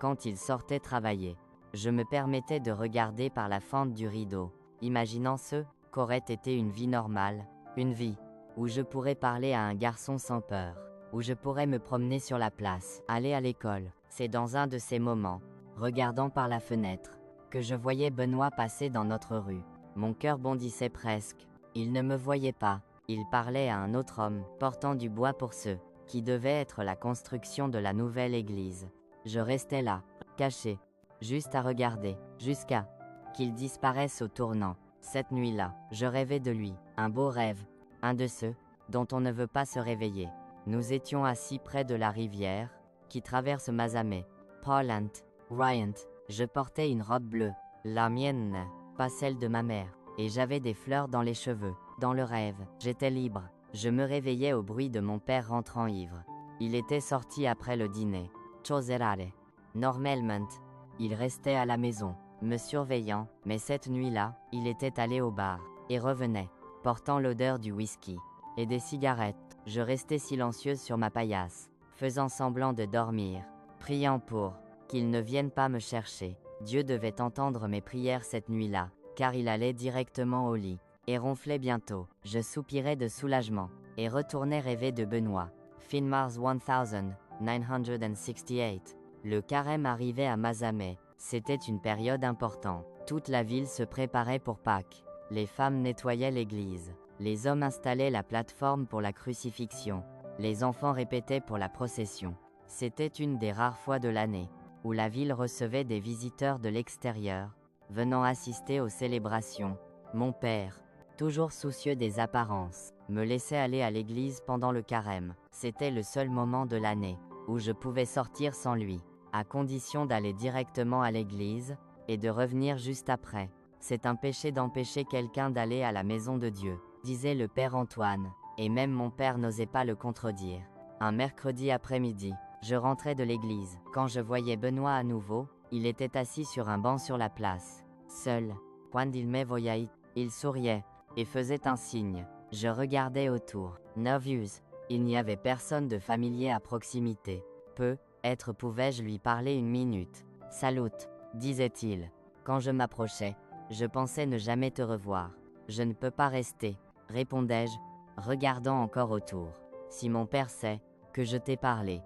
quand il sortait travailler, je me permettais de regarder par la fente du rideau, imaginant ce qu'aurait été une vie normale, une vie où je pourrais parler à un garçon sans peur, où je pourrais me promener sur la place, aller à l'école. C'est dans un de ces moments, regardant par la fenêtre, que je voyais Benoît passer dans notre rue. Mon cœur bondissait presque. Il ne me voyait pas. Il parlait à un autre homme, portant du bois pour ce qui devait être la construction de la nouvelle église. Je restais là, caché, juste à regarder, jusqu'à qu'il disparaisse au tournant. Cette nuit-là, je rêvais de lui, un beau rêve, un de ceux dont on ne veut pas se réveiller. Nous étions assis près de la rivière qui traverse Mazamet. Paulant, Ryant, je portais une robe bleue, la mienne, pas celle de ma mère, et j'avais des fleurs dans les cheveux. Dans le rêve, j'étais libre. Je me réveillais au bruit de mon père rentrant ivre. Il était sorti après le dîner. Choserare. Normalement, il restait à la maison, me surveillant, mais cette nuit-là, il était allé au bar, et revenait, portant l'odeur du whisky et des cigarettes. Je restais silencieuse sur ma paillasse, faisant semblant de dormir, priant pour qu'il ne vienne pas me chercher. Dieu devait entendre mes prières cette nuit-là, car il allait directement au lit, et ronflait bientôt. Je soupirais de soulagement, et retournais rêver de Benoît. Finmars 1968. Le carême arrivait à Mazamet. C'était une période importante. Toute la ville se préparait pour Pâques. Les femmes nettoyaient l'église. Les hommes installaient la plateforme pour la crucifixion. Les enfants répétaient pour la procession. C'était une des rares fois de l'année où la ville recevait des visiteurs de l'extérieur, venant assister aux célébrations. Mon père, toujours soucieux des apparences, me laissait aller à l'église pendant le carême. C'était le seul moment de l'année où je pouvais sortir sans lui, à condition d'aller directement à l'église et de revenir juste après. C'est un péché d'empêcher quelqu'un d'aller à la maison de Dieu, disait le père Antoine, et même mon père n'osait pas le contredire. Un mercredi après-midi, je rentrais de l'église. Quand je voyais Benoît à nouveau, il était assis sur un banc sur la place, seul. Quand il me voyait, il souriait et faisait un signe. Je regardais autour. Nerveuse. Il n'y avait personne de familier à proximité. Peut-être pouvais-je lui parler une minute. Salut, disait-il. Quand je m'approchais, je pensais ne jamais te revoir. Je ne peux pas rester, répondais-je, regardant encore autour. Si mon père sait que je t'ai parlé.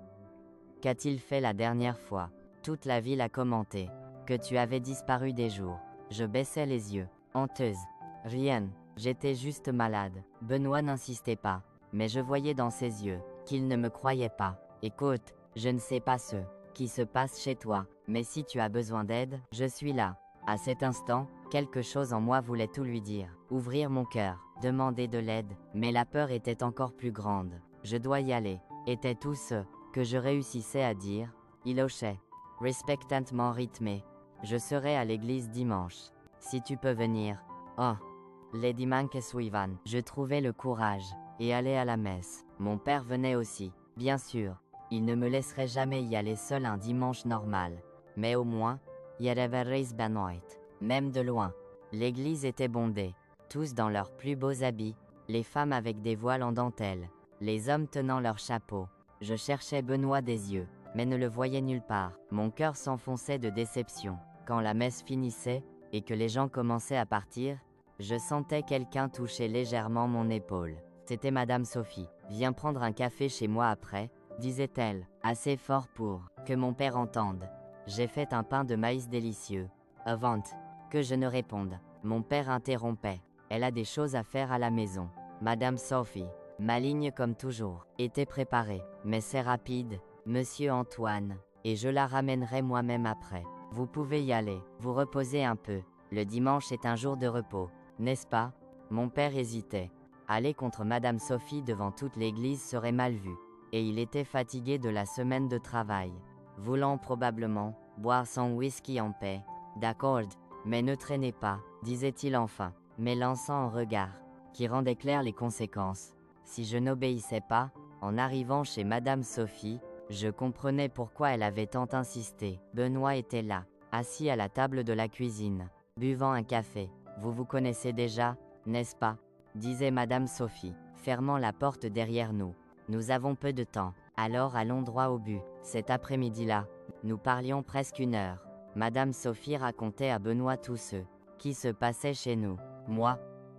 Qu'a-t-il fait la dernière fois? Toute la ville a commenté que tu avais disparu des jours. Je baissais les yeux. Honteuse. Rien. J'étais juste malade. Benoît n'insistait pas, mais je voyais dans ses yeux qu'il ne me croyait pas. Écoute, je ne sais pas ce qui se passe chez toi, mais si tu as besoin d'aide, je suis là. À cet instant, quelque chose en moi voulait tout lui dire. Ouvrir mon cœur, demander de l'aide, mais la peur était encore plus grande. Je dois y aller, était tout ce que je réussissais à dire. Il hochait, respectantement rythmé. Je serai à l'église dimanche. Si tu peux venir. Oh. Les dimanches suivants, je trouvais le courage et allais à la messe. Mon père venait aussi, bien sûr. Il ne me laisserait jamais y aller seul un dimanche normal. Mais au moins, y avait Benoît. Même de loin. L'église était bondée, tous dans leurs plus beaux habits, les femmes avec des voiles en dentelle, les hommes tenant leurs chapeaux. Je cherchais Benoît des yeux, mais ne le voyais nulle part. Mon cœur s'enfonçait de déception. Quand la messe finissait, et que les gens commençaient à partir, je sentais quelqu'un toucher légèrement mon épaule. C'était Madame Sophie. Viens prendre un café chez moi après, disait-elle, assez fort pour que mon père entende. J'ai fait un pain de maïs délicieux. Avant que je ne réponde, mon père interrompait. Elle a des choses à faire à la maison. Madame Sophie, maligne comme toujours, était préparée. Mais c'est rapide, Monsieur Antoine, et je la ramènerai moi-même après. Vous pouvez y aller, vous reposer un peu. Le dimanche est un jour de repos, n'est-ce pas? Mon père hésitait. Aller contre Madame Sophie devant toute l'église serait mal vu, et il était fatigué de la semaine de travail. Voulant probablement boire son whisky en paix. D'accord, mais ne traînez pas, disait-il enfin, m'élançant un regard qui rendait claires les conséquences. Si je n'obéissais pas, en arrivant chez Madame Sophie, je comprenais pourquoi elle avait tant insisté. Benoît était là, assis à la table de la cuisine, buvant un café. Vous vous connaissez déjà, n'est-ce pas? Disait Madame Sophie, fermant la porte derrière nous. Nous avons peu de temps, alors allons droit au but. Cet après-midi-là, nous parlions presque une heure. Madame Sophie racontait à Benoît tout ce qui se passait chez nous. Moi,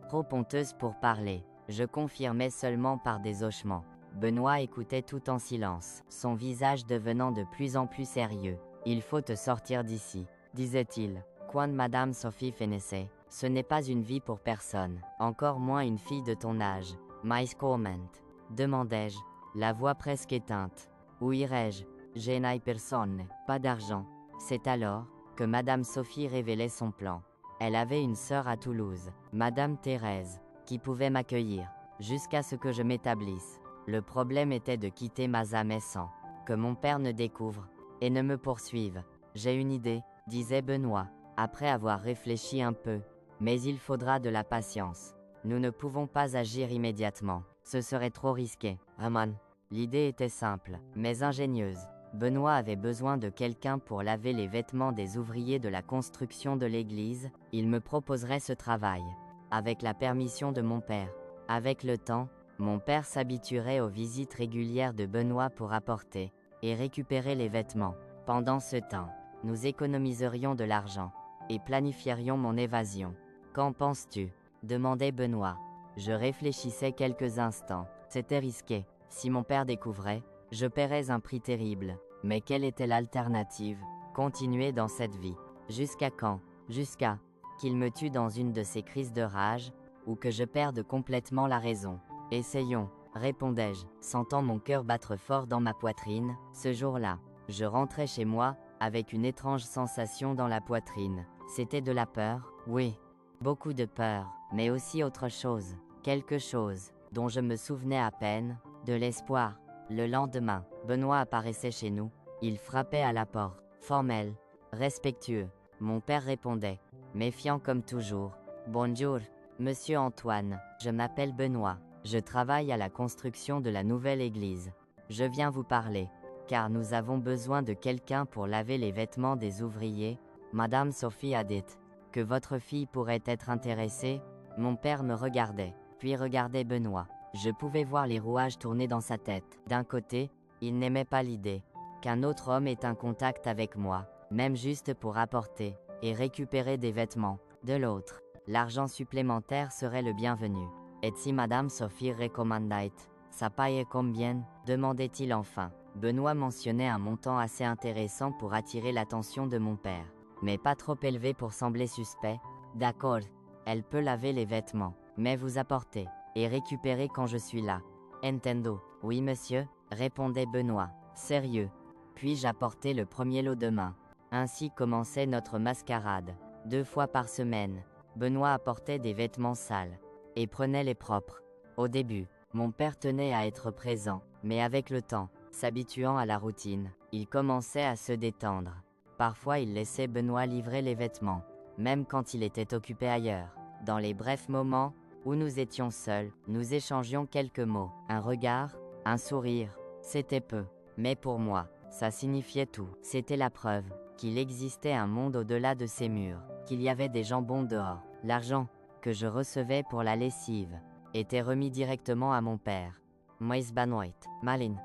trop honteuse pour parler, je confirmais seulement par des hochements. Benoît écoutait tout en silence, son visage devenant de plus en plus sérieux. Il faut te sortir d'ici, disait-il. Quand Madame Sophie finissait, ce n'est pas une vie pour personne, encore moins une fille de ton âge. Mais comment? Demandai-je, la voix presque éteinte. Où irais-je? Je n'ai personne, pas d'argent. C'est alors que Madame Sophie révélait son plan. Elle avait une sœur à Toulouse, Madame Thérèse, qui pouvait m'accueillir, jusqu'à ce que je m'établisse. Le problème était de quitter Mazamet sans que mon père ne découvre et ne me poursuive. J'ai une idée, disait Benoît, après avoir réfléchi un peu. Mais il faudra de la patience. Nous ne pouvons pas agir immédiatement. Ce serait trop risqué. Raman. L'idée était simple, mais ingénieuse. Benoît avait besoin de quelqu'un pour laver les vêtements des ouvriers de la construction de l'église. Il me proposerait ce travail, avec la permission de mon père. Avec le temps, mon père s'habituerait aux visites régulières de Benoît pour apporter et récupérer les vêtements. Pendant ce temps, nous économiserions de l'argent et planifierions mon évasion. Qu'en penses-tu? Demandait Benoît. Je réfléchissais quelques instants. C'était risqué. Si mon père découvrait, je paierais un prix terrible. Mais quelle était l'alternative? Continuer dans cette vie. Jusqu'à quand? Jusqu'à qu'il me tue dans une de ces crises de rage. ou que je perde complètement la raison. Essayons, répondais-je, sentant mon cœur battre fort dans ma poitrine. Ce jour-là, je rentrais chez moi, avec une étrange sensation dans la poitrine. C'était de la peur, oui. Beaucoup de peur, mais aussi autre chose. Quelque chose, dont je me souvenais à peine, de l'espoir. Le lendemain, Benoît apparaissait chez nous. Il frappait à la porte, formel, respectueux. Mon père répondait, méfiant comme toujours. Bonjour, monsieur Antoine, je m'appelle Benoît. Je travaille à la construction de la nouvelle église. Je viens vous parler, car nous avons besoin de quelqu'un pour laver les vêtements des ouvriers. Madame Sophie a dit que votre fille pourrait être intéressée. Mon père me regardait, puis regardait Benoît. Je pouvais voir les rouages tourner dans sa tête. D'un côté, il n'aimait pas l'idée qu'un autre homme ait un contact avec moi, même juste pour apporter et récupérer des vêtements. De l'autre, l'argent supplémentaire serait le bienvenu. Et si Madame Sophie recommandait, ça paye combien? Demandait-il enfin. Benoît mentionnait un montant assez intéressant pour attirer l'attention de mon père, mais pas trop élevé pour sembler suspect. D'accord, elle peut laver les vêtements, mais vous apporter et récupérer quand je suis là. Entendo. Oui monsieur, répondait Benoît, sérieux. Puis j'apportais le premier lot demain. Ainsi commençait notre mascarade. 2 fois par semaine, Benoît apportait des vêtements sales et prenait les propres. Au début, mon père tenait à être présent, mais avec le temps, s'habituant à la routine, il commençait à se détendre. Parfois il laissait Benoît livrer les vêtements, même quand il était occupé ailleurs. Dans les brefs moments où nous étions seuls, nous échangions quelques mots, un regard, un sourire. C'était peu, mais pour moi, ça signifiait tout. C'était la preuve qu'il existait un monde au-delà de ces murs, qu'il y avait des gens bons dehors. L'argent que je recevais pour la lessive était remis directement à mon père. Moïse Banoit, Malin,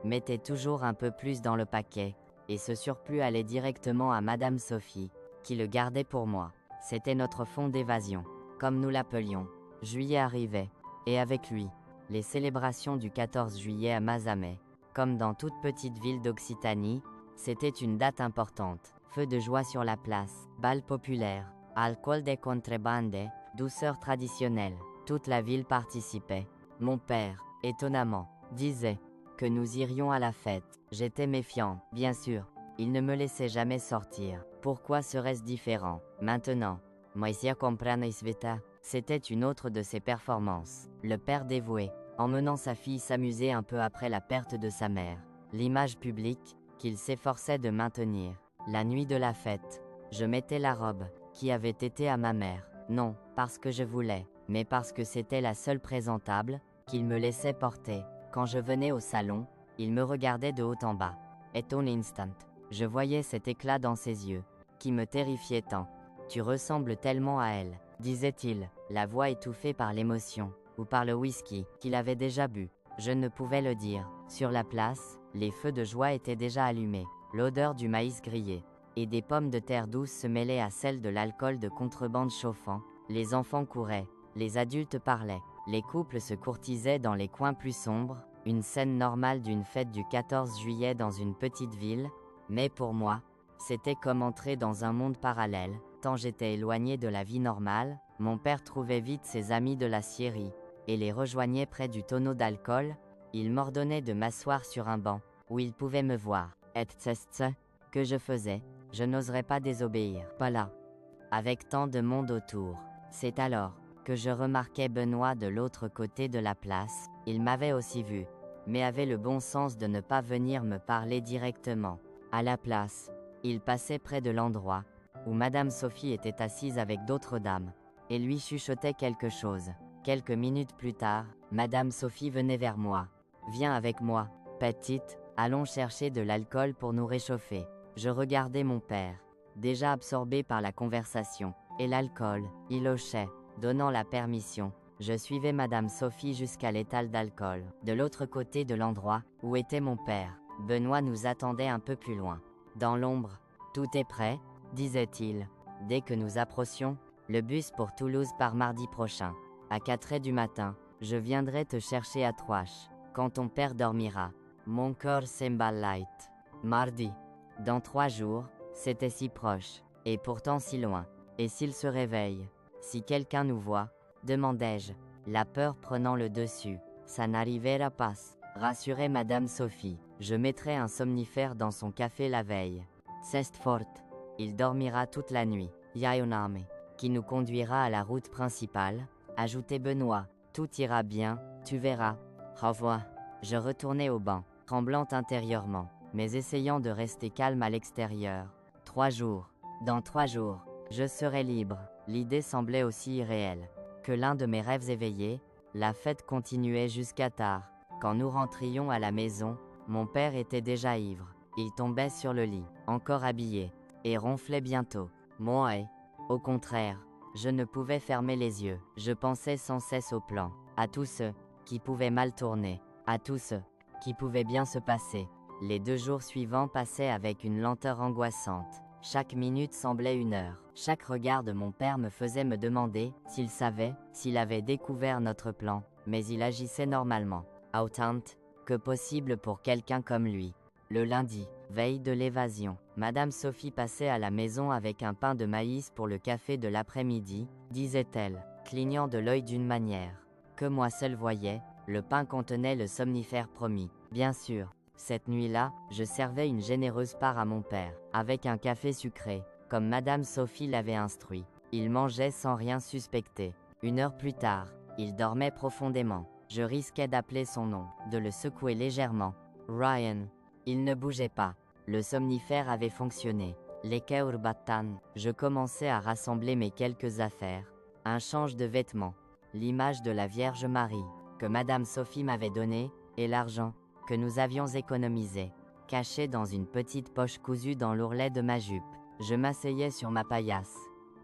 mettait toujours un peu plus dans le paquet, et ce surplus allait directement à Madame Sophie, qui le gardait pour moi. C'était notre fonds d'évasion, comme nous l'appelions. Juillet arrivait, et avec lui, les célébrations du 14 juillet à Mazamet. Comme dans toute petite ville d'Occitanie, c'était une date importante. Feu de joie sur la place, bal populaire, alcool de contrebande, douceur traditionnelle. Toute la ville participait. Mon père, étonnamment, disait que nous irions à la fête. J'étais méfiant, bien sûr. Il ne me laissait jamais sortir. Pourquoi serait-ce différent maintenant? Moïsia comprana sveta. C'était une autre de ses performances. Le père dévoué, emmenant sa fille s'amuser un peu après la perte de sa mère. L'image publique qu'il s'efforçait de maintenir. La nuit de la fête, je mettais la robe qui avait été à ma mère. Non, parce que je voulais, mais parce que c'était la seule présentable qu'il me laissait porter. Quand je venais au salon, il me regardait de haut en bas. Et un instant, je voyais cet éclat dans ses yeux, qui me terrifiait tant. Tu ressembles tellement à elle, disait-il, la voix étouffée par l'émotion, ou par le whisky qu'il avait déjà bu. Je ne pouvais le dire. Sur la place, les feux de joie étaient déjà allumés. L'odeur du maïs grillé et des pommes de terre douces se mêlait à celle de l'alcool de contrebande chauffant. Les enfants couraient, les adultes parlaient, les couples se courtisaient dans les coins plus sombres, une scène normale d'une fête du 14 juillet dans une petite ville, mais pour moi, c'était comme entrer dans un monde parallèle, tant j'étais éloigné de la vie normale. Mon père trouvait vite ses amis de la scierie, et les rejoignait près du tonneau d'alcool. Il m'ordonnait de m'asseoir sur un banc, où il pouvait me voir. Et que je faisais, je n'oserais pas désobéir. Pas là. Avec tant de monde autour. C'est alors que je remarquais Benoît de l'autre côté de la place. Il m'avait aussi vu, mais avait le bon sens de ne pas venir me parler directement. À la place, il passait près de l'endroit où Madame Sophie était assise avec d'autres dames, et lui chuchotait quelque chose. Quelques minutes plus tard, Madame Sophie venait vers moi. « Viens avec moi, petite, allons chercher de l'alcool pour nous réchauffer. » Je regardais mon père, déjà absorbé par la conversation, et l'alcool. Il hochait, donnant la permission. Je suivais Madame Sophie jusqu'à l'étal d'alcool. De l'autre côté de l'endroit où était mon père, Benoît nous attendait un peu plus loin. Dans l'ombre. « Tout est prêt ?» disait-il. Dès que nous approchions, le bus pour Toulouse part mardi prochain. À 4h du matin, je viendrai te chercher à Troyes, quand ton père dormira. Mon corps s'emballe light. Mardi. Dans 3 jours, c'était si proche, et pourtant si loin. Et s'il se réveille? Si quelqu'un nous voit? demandai-je, la peur prenant le dessus. Ça n'arrivera pas, rassurait Madame Sophie. Je mettrai un somnifère dans son café la veille. C'est fort. Il dormira toute la nuit. Yaoname, qui nous conduira à la route principale, ajoutait Benoît. Tout ira bien, tu verras. Au revoir. Je retournai au banc, tremblante intérieurement, mais essayant de rester calme à l'extérieur. 3 jours. Dans 3 jours, je serai libre. L'idée semblait aussi irréelle que l'un de mes rêves éveillés. La fête continuait jusqu'à tard. Quand nous rentrions à la maison, mon père était déjà ivre. Il tombait sur le lit, encore habillé, et ronflait bientôt. Moi, au contraire, je ne pouvais fermer les yeux. Je pensais sans cesse au plan, à tous ceux qui pouvaient mal tourner, à tous ceux qui pouvaient bien se passer. Les 2 jours suivants passaient avec une lenteur angoissante. Chaque minute semblait une heure. Chaque regard de mon père me faisait me demander s'il savait, s'il avait découvert notre plan, mais il agissait normalement, autant que possible pour quelqu'un comme lui. Le lundi, veille de l'évasion, Madame Sophie passait à la maison avec un pain de maïs pour le café de l'après-midi, disait-elle, clignant de l'œil d'une manière que moi seul voyais. Le pain contenait le somnifère promis, bien sûr. Cette nuit-là, je servais une généreuse part à mon père, avec un café sucré, comme Madame Sophie l'avait instruit. Il mangeait sans rien suspecter. 1 heure plus tard, il dormait profondément. Je risquais d'appeler son nom, de le secouer légèrement. Ryan. Il ne bougeait pas. Le somnifère avait fonctionné. Les Keurbatan. Je commençais à rassembler mes quelques affaires. Un change de vêtements. L'image de la Vierge Marie, que Madame Sophie m'avait donnée, et l'argent que nous avions économisé, caché dans une petite poche cousue dans l'ourlet de ma jupe. Je m'asseyais sur ma paillasse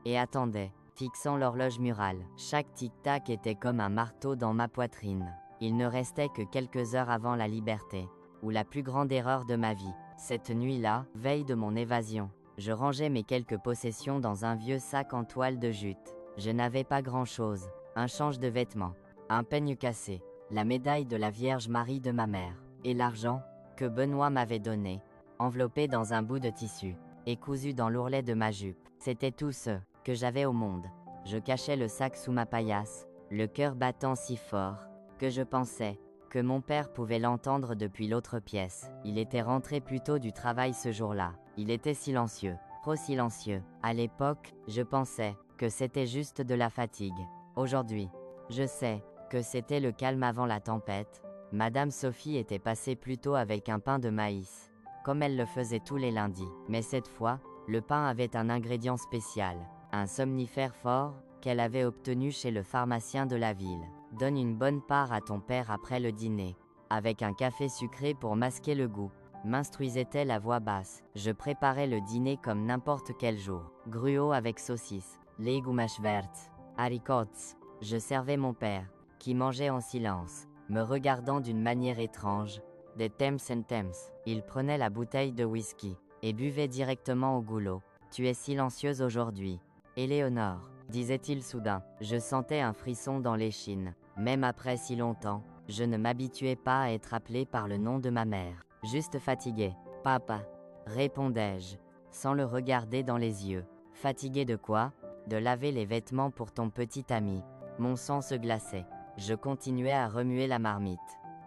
et attendais, fixant l'horloge murale. Chaque tic-tac était comme un marteau dans ma poitrine. Il ne restait que quelques heures avant la liberté, ou la plus grande erreur de ma vie. Cette nuit-là, veille de mon évasion, je rangeais mes quelques possessions dans un vieux sac en toile de jute. Je n'avais pas grand-chose, un change de vêtements, un peigne cassé, la médaille de la Vierge Marie de ma mère, et l'argent que Benoît m'avait donné, enveloppé dans un bout de tissu, et cousu dans l'ourlet de ma jupe. C'était tout ce que j'avais au monde. Je cachais le sac sous ma paillasse, le cœur battant si fort, que je pensais que mon père pouvait l'entendre depuis l'autre pièce. Il était rentré plus tôt du travail ce jour-là. Il était silencieux, trop silencieux. À l'époque, je pensais que c'était juste de la fatigue. Aujourd'hui, je sais que c'était le calme avant la tempête. Madame Sophie était passée plus tôt avec un pain de maïs, comme elle le faisait tous les lundis. Mais cette fois, le pain avait un ingrédient spécial, un somnifère fort, qu'elle avait obtenu chez le pharmacien de la ville. Donne une bonne part à ton père après le dîner, avec un café sucré pour masquer le goût, m'instruisait-elle à voix basse. Je préparais le dîner comme n'importe quel jour. Gruau avec saucisse, Legumaschwert, haricots. Je servais mon père, qui mangeait en silence, me regardant d'une manière étrange. Des Thames and Thames. Il prenait la bouteille de whisky, et buvait directement au goulot. Tu es silencieuse aujourd'hui, Éléonore, disait-il soudain. Je sentais un frisson dans l'échine. Même après si longtemps, je ne m'habituais pas à être appelée par le nom de ma mère. Juste fatiguée. Papa, répondais-je, sans le regarder dans les yeux. Fatiguée de quoi? De laver les vêtements pour ton petit ami. Mon sang se glaçait. Je continuais à remuer la marmite,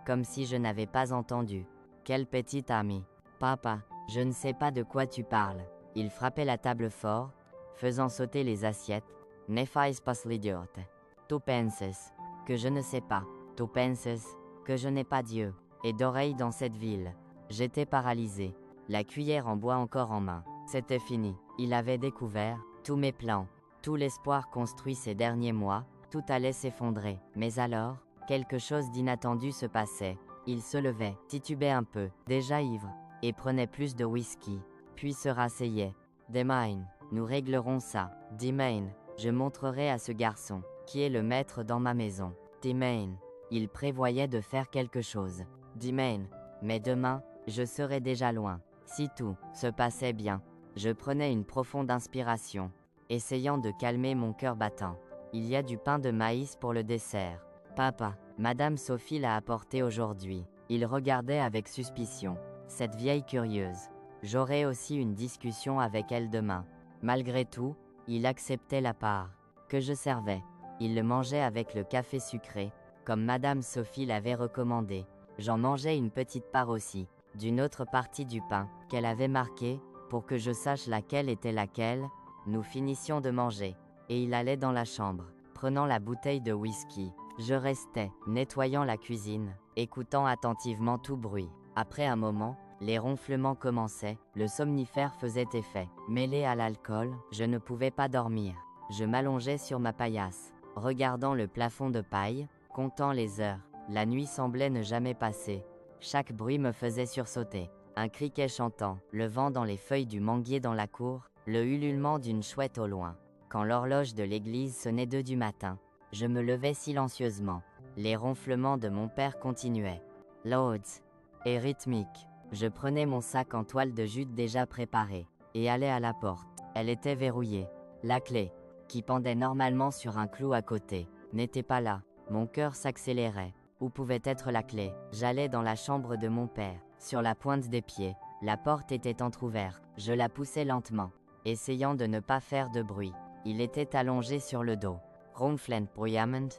comme si je n'avais pas entendu. Quel petit ami. Papa, je ne sais pas de quoi tu parles. Il frappait la table fort, faisant sauter les assiettes. Ne fais pas l'idiote. Tu penses que je ne sais pas. Tu penses que je n'ai pas Dieu et d'oreilles dans cette ville. J'étais paralysé, la cuillère en bois encore en main. C'était fini. Il avait découvert tous mes plans, tout l'espoir construit ces derniers mois. Tout allait s'effondrer. Mais alors, quelque chose d'inattendu se passait. Il se levait, titubait un peu, déjà ivre, et prenait plus de whisky, puis se rasseyait. Demain, nous réglerons ça. Demain, je montrerai à ce garçon, qui est le maître dans ma maison. Demain, il prévoyait de faire quelque chose. Demain, mais demain, je serai déjà loin. Si tout se passait bien, je prenais une profonde inspiration, essayant de calmer mon cœur battant. Il y a du pain de maïs pour le dessert. Papa, Madame Sophie l'a apporté aujourd'hui. Il regardait avec suspicion. Cette vieille curieuse. J'aurai aussi une discussion avec elle demain. Malgré tout, il acceptait la part que je servais. Il le mangeait avec le café sucré, comme Madame Sophie l'avait recommandé. J'en mangeais une petite part aussi, d'une autre partie du pain, qu'elle avait marqué, pour que je sache laquelle était laquelle. Nous finissions de manger, et il allait dans la chambre, prenant la bouteille de whisky. Je restais, nettoyant la cuisine, écoutant attentivement tout bruit. Après un moment, les ronflements commençaient, le somnifère faisait effet. Mêlé à l'alcool, je ne pouvais pas dormir. Je m'allongeais sur ma paillasse, regardant le plafond de paille, comptant les heures. La nuit semblait ne jamais passer. Chaque bruit me faisait sursauter. Un criquet chantant, le vent dans les feuilles du manguier dans la cour, le ululement d'une chouette au loin. Quand l'horloge de l'église sonnait 2 du matin, je me levais silencieusement. Les ronflements de mon père continuaient. Loads. Et rythmiques. Je prenais mon sac en toile de jute déjà préparé, et allais à la porte. Elle était verrouillée. La clé, qui pendait normalement sur un clou à côté, n'était pas là. Mon cœur s'accélérait. Où pouvait être la clé? J'allais dans la chambre de mon père. Sur la pointe des pieds, la porte était entr'ouverte. Je la poussais lentement, essayant de ne pas faire de bruit. Il était allongé sur le dos. Ronflend bruyamment.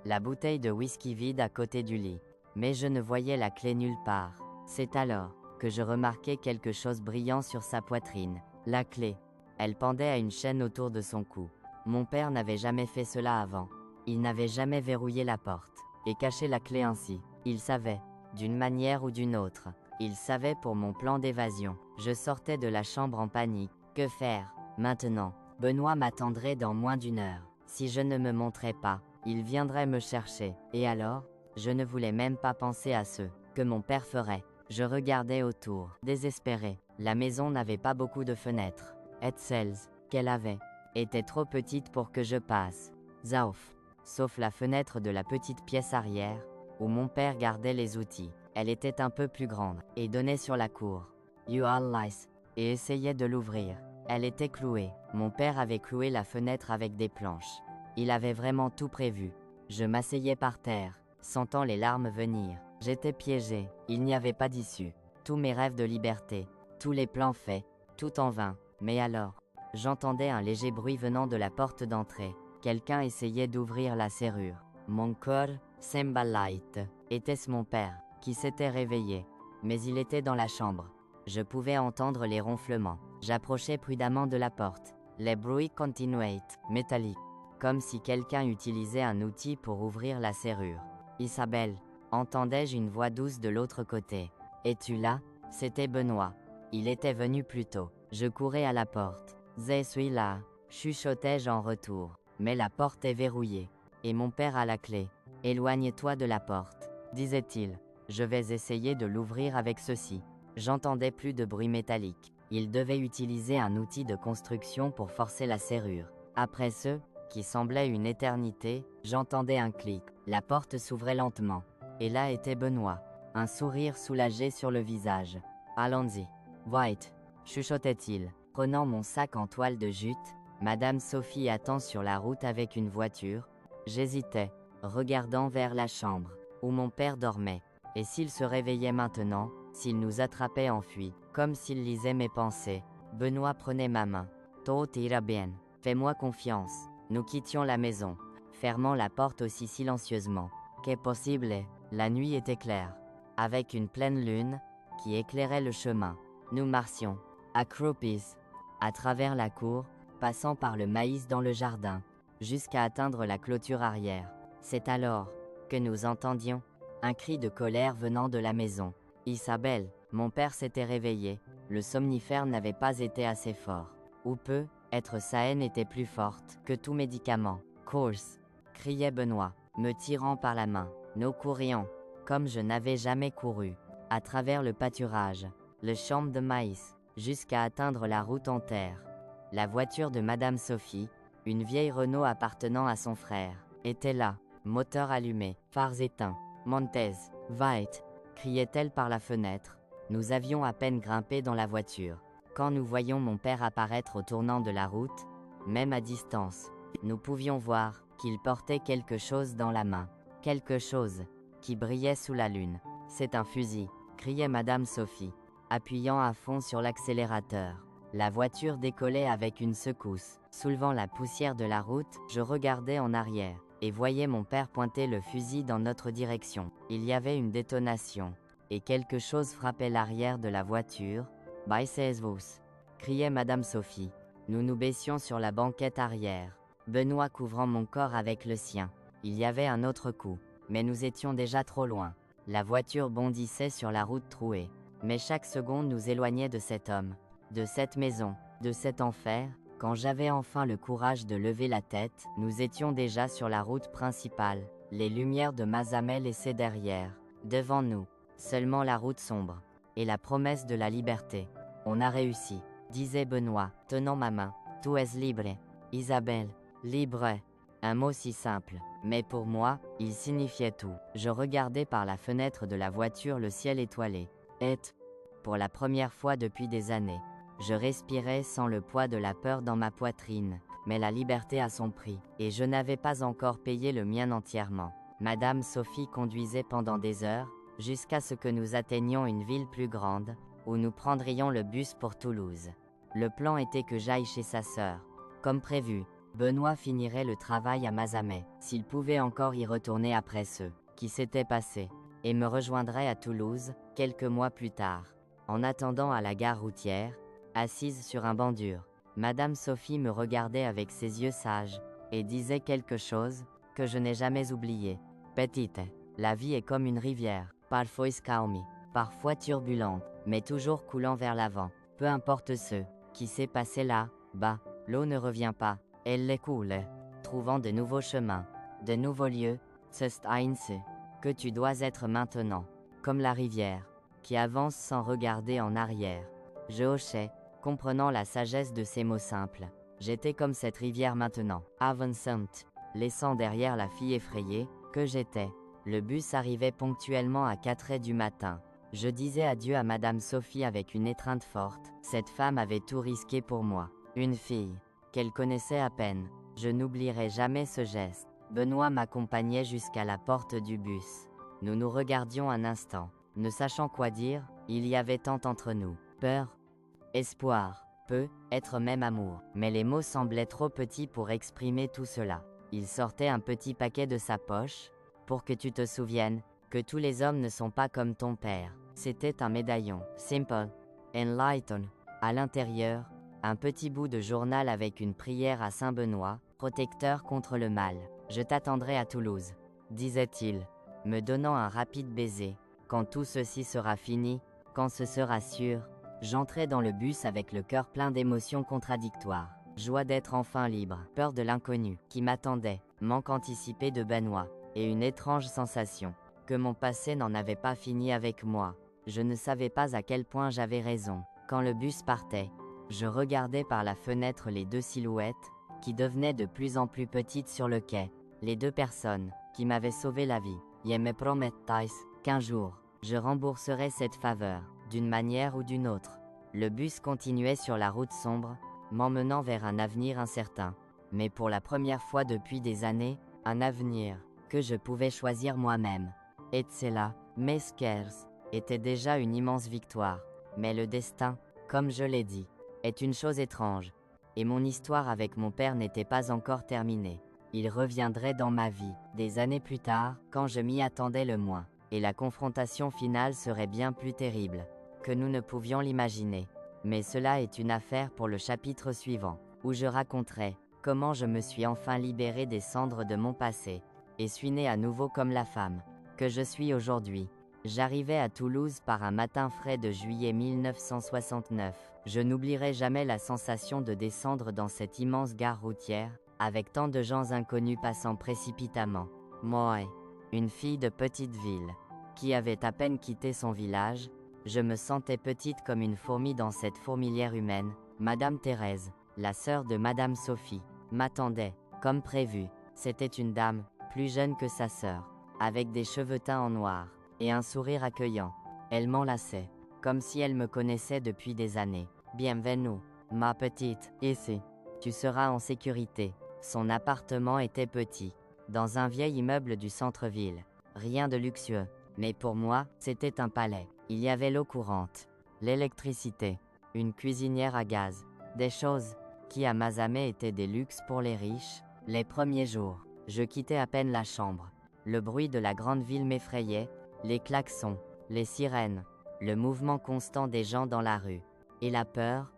La bouteille de whisky vide à côté du lit. Mais je ne voyais la clé nulle part. C'est alors que je remarquai quelque chose brillant sur sa poitrine. La clé. Elle pendait à une chaîne autour de son cou. Mon père n'avait jamais fait cela avant. Il n'avait jamais verrouillé la porte et caché la clé ainsi. Il savait, d'une manière ou d'une autre. Il savait pour mon plan d'évasion. Je sortais de la chambre en panique. Que faire maintenant? Benoît m'attendrait dans moins d'1 heure. Si je ne me montrais pas, il viendrait me chercher. Et alors? Je ne voulais même pas penser à ce que mon père ferait. Je regardais autour, désespéré. La maison n'avait pas beaucoup de fenêtres. Et celles qu'elle avait étaient trop petites pour que je passe. Zauf. Sauf la fenêtre de la petite pièce arrière, où mon père gardait les outils. Elle était un peu plus grande, et donnait sur la cour. You all lies. Et essayait de l'ouvrir. Elle était clouée. Mon père avait cloué la fenêtre avec des planches. Il avait vraiment tout prévu. Je m'asseyais par terre, sentant les larmes venir. J'étais piégé, il n'y avait pas d'issue. Tous mes rêves de liberté, tous les plans faits, tout en vain. Mais alors, j'entendais un léger bruit venant de la porte d'entrée. Quelqu'un essayait d'ouvrir la serrure. Mon corps s'emballait. Était-ce mon père, qui s'était réveillé? Mais il était dans la chambre. Je pouvais entendre les ronflements. J'approchais prudemment de la porte. Les bruits continuaient, métalliques, comme si quelqu'un utilisait un outil pour ouvrir la serrure. Isabelle, entendais-je une voix douce de l'autre côté. Es-tu là? C'était Benoît. Il était venu plus tôt. Je courais à la porte. Je suis là, chuchotai-je en retour. Mais la porte est verrouillée. Et mon père a la clé. Éloigne-toi de la porte, disait-il. Je vais essayer de l'ouvrir avec ceci. J'entendais plus de bruit métallique. Il devait utiliser un outil de construction pour forcer la serrure. Après ce, qui semblait une éternité, j'entendais un clic. La porte s'ouvrait lentement. Et là était Benoît, un sourire soulagé sur le visage. Allons-y. White, chuchotait-il, prenant mon sac en toile de jute. Madame Sophie attend sur la route avec une voiture. J'hésitais, regardant vers la chambre, où mon père dormait. Et s'il se réveillait maintenant, s'il nous attrapait en fuite, comme s'il lisait mes pensées? Benoît prenait ma main. Tout ira bien. Fais-moi confiance. Nous quittions la maison, fermant la porte aussi silencieusement qu'est possible. La nuit était claire, avec une pleine lune qui éclairait le chemin. Nous marchions, accroupis, à travers la cour, passant par le maïs dans le jardin, jusqu'à atteindre la clôture arrière. C'est alors que nous entendions un cri de colère venant de la maison. Isabelle, mon père s'était réveillé. Le somnifère n'avait pas été assez fort. Ou peut-être sa haine était plus forte que tout médicament. Course, criait Benoît, me tirant par la main. Nous courions, comme je n'avais jamais couru, à travers le pâturage, le champ de maïs, jusqu'à atteindre la route en terre. La voiture de Madame Sophie, une vieille Renault appartenant à son frère, était là, moteur allumé, phares éteints. Montez, vite, criait-elle par la fenêtre. Nous avions à peine grimpé dans la voiture, quand nous voyions mon père apparaître au tournant de la route. Même à distance, nous pouvions voir qu'il portait quelque chose dans la main. Quelque chose qui brillait sous la lune. C'est un fusil, criait Madame Sophie, appuyant à fond sur l'accélérateur. La voiture décollait avec une secousse. Soulevant la poussière de la route, je regardais en arrière. et voyais mon père pointer le fusil dans notre direction. Il y avait une détonation, et quelque chose frappait l'arrière de la voiture. « Baissez-vous » criait Madame Sophie. Nous nous baissions sur la banquette arrière, Benoît couvrant mon corps avec le sien. Il y avait un autre coup, mais nous étions déjà trop loin. La voiture bondissait sur la route trouée, mais chaque seconde nous éloignait de cet homme, de cette maison, de cet enfer. Quand j'avais enfin le courage de lever la tête, nous étions déjà sur la route principale. Les lumières de Mazamet laissaient derrière, devant nous, seulement la route sombre, et la promesse de la liberté. On a réussi, disait Benoît, tenant ma main. Tu es libre, Isabelle. Libre. Un mot si simple, mais pour moi, il signifiait tout. Je regardais par la fenêtre de la voiture le ciel étoilé. Et, pour la première fois depuis des années, je respirais sans le poids de la peur dans ma poitrine. Mais la liberté a son prix, et je n'avais pas encore payé le mien entièrement. Madame Sophie conduisait pendant des heures, jusqu'à ce que nous atteignions une ville plus grande, où nous prendrions le bus pour Toulouse. Le plan était que j'aille chez sa sœur. Comme prévu, Benoît finirait le travail à Mazamet, s'il pouvait encore y retourner après ce qui s'était passé, et me rejoindrait à Toulouse, quelques mois plus tard. En attendant à la gare routière, assise sur un banc dur, Madame Sophie me regardait avec ses yeux sages, et disait quelque chose que je n'ai jamais oublié. Petite, la vie est comme une rivière, parfois calme, parfois turbulente, mais toujours coulant vers l'avant. Peu importe ce qui s'est passé là, bas, l'eau ne revient pas, elle les coule, trouvant de nouveaux chemins, de nouveaux lieux. C'est ainsi que tu dois être maintenant, comme la rivière, qui avance sans regarder en arrière. Je hochais, comprenant la sagesse de ces mots simples. J'étais comme cette rivière maintenant, avançant, laissant derrière la fille effrayée que j'étais. Le bus arrivait ponctuellement à 4h du matin. Je disais adieu à Madame Sophie avec une étreinte forte. Cette femme avait tout risqué pour moi. Une fille qu'elle connaissait à peine. Je n'oublierai jamais ce geste. Benoît m'accompagnait jusqu'à la porte du bus. Nous nous regardions un instant. Ne sachant quoi dire, il y avait tant entre nous. Peur, espoir, peut-être même amour. Mais les mots semblaient trop petits pour exprimer tout cela. Il sortait un petit paquet de sa poche, pour que tu te souviennes, que tous les hommes ne sont pas comme ton père. C'était un médaillon, simple, enlightened. À l'intérieur, un petit bout de journal avec une prière à Saint-Benoît, protecteur contre le mal. Je t'attendrai à Toulouse, disait-il, me donnant un rapide baiser. Quand tout ceci sera fini, quand ce sera sûr, j'entrai dans le bus avec le cœur plein d'émotions contradictoires. Joie d'être enfin libre, peur de l'inconnu qui m'attendait, manque anticipé de Benoît, et une étrange sensation que mon passé n'en avait pas fini avec moi. Je ne savais pas à quel point j'avais raison. Quand le bus partait, je regardais par la fenêtre les deux silhouettes, qui devenaient de plus en plus petites sur le quai, les deux personnes, qui m'avaient sauvé la vie. Je me promettais qu'un jour, je rembourserais cette faveur, d'une manière ou d'une autre. Le bus continuait sur la route sombre, m'emmenant vers un avenir incertain. Mais pour la première fois depuis des années, un avenir que je pouvais choisir moi-même. Et cela, Meskers, était déjà une immense victoire. Mais le destin, comme je l'ai dit, est une chose étrange. Et mon histoire avec mon père n'était pas encore terminée. Il reviendrait dans ma vie, des années plus tard, quand je m'y attendais le moins. Et la confrontation finale serait bien plus terrible que nous ne pouvions l'imaginer. Mais cela est une affaire pour le chapitre suivant, où je raconterai comment je me suis enfin libéré des cendres de mon passé, et suis né à nouveau comme la femme que je suis aujourd'hui. J'arrivais à Toulouse par un matin frais de juillet 1969. Je n'oublierai jamais la sensation de descendre dans cette immense gare routière, avec tant de gens inconnus passant précipitamment. Moi, une fille de petite ville, qui avait à peine quitté son village, je me sentais petite comme une fourmi dans cette fourmilière humaine. Madame Thérèse, la sœur de Madame Sophie, m'attendait, comme prévu. C'était une dame, plus jeune que sa sœur, avec des cheveux teints en noir, et un sourire accueillant. Elle m'enlaçait, comme si elle me connaissait depuis des années. Bienvenue, ma petite, ici. Tu seras en sécurité. Son appartement était petit, dans un vieil immeuble du centre-ville. Rien de luxueux, mais pour moi, c'était un palais. Il y avait l'eau courante, l'électricité, une cuisinière à gaz, des choses qui à Mazamet étaient des luxes pour les riches. Les premiers jours, Je quittais à peine la chambre. Le bruit de la grande ville m'effrayait, les klaxons, les sirènes, le mouvement constant des gens dans la rue. Et la peur,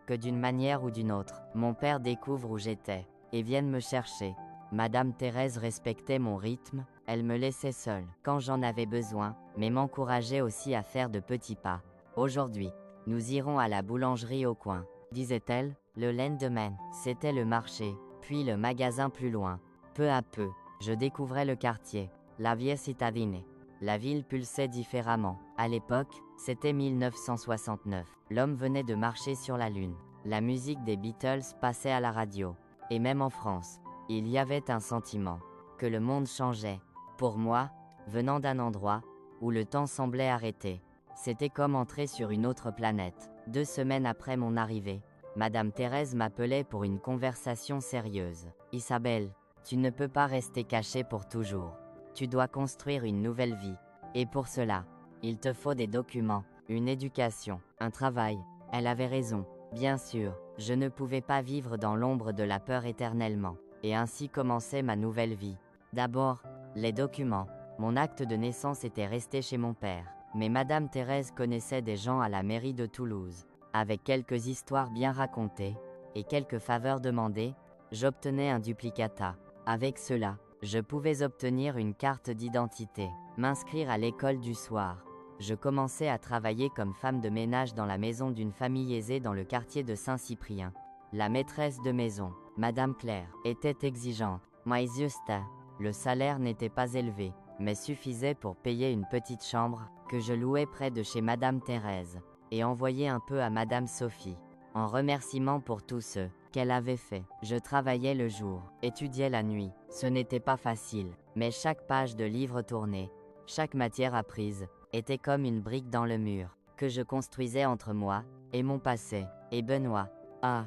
que d'une manière ou d'une autre, mon père découvre où j'étais, et vienne me chercher. Madame Thérèse respectait mon rythme, elle me laissait seule quand j'en avais besoin, mais m'encourageait aussi à faire de petits pas. Aujourd'hui, nous irons à la boulangerie au coin, disait-elle. Le lendemain, c'était le marché, puis le magasin plus loin. Peu à peu, je découvrais le quartier, la vieille citadine. La ville pulsait différemment. À l'époque, c'était 1969. L'homme venait de marcher sur la Lune. La musique des Beatles passait à la radio. Et même en France, il y avait un sentiment que le monde changeait. Pour moi, venant d'un endroit où le temps semblait arrêter, c'était comme entrer sur une autre planète. 2 semaines après mon arrivée, Madame Thérèse m'appelait pour une conversation sérieuse. Isabelle, tu ne peux pas rester cachée pour toujours. Tu dois construire une nouvelle vie. Et pour cela, il te faut des documents, une éducation, un travail. Elle avait raison. Bien sûr, je ne pouvais pas vivre dans l'ombre de la peur éternellement. Et ainsi commençait ma nouvelle vie. D'abord, les documents. Mon acte de naissance était resté chez mon père. Mais Madame Thérèse connaissait des gens à la mairie de Toulouse. Avec quelques histoires bien racontées, et quelques faveurs demandées, j'obtenais un duplicata. Avec cela, je pouvais obtenir une carte d'identité, m'inscrire à l'école du soir. Je commençais à travailler comme femme de ménage dans la maison d'une famille aisée dans le quartier de Saint-Cyprien. La maîtresse de maison, Madame Claire, était exigeante. Mais juste, le salaire n'était pas élevé, mais suffisait pour payer une petite chambre, que je louais près de chez Madame Thérèse, et envoyer un peu à Madame Sophie, en remerciement pour tout ce qu'elle avait fait. Je travaillais le jour, étudiais la nuit. Ce n'était pas facile, mais chaque page de livre tourné, chaque matière apprise, était comme une brique dans le mur, que je construisais entre moi et mon passé. Et Benoît, ah,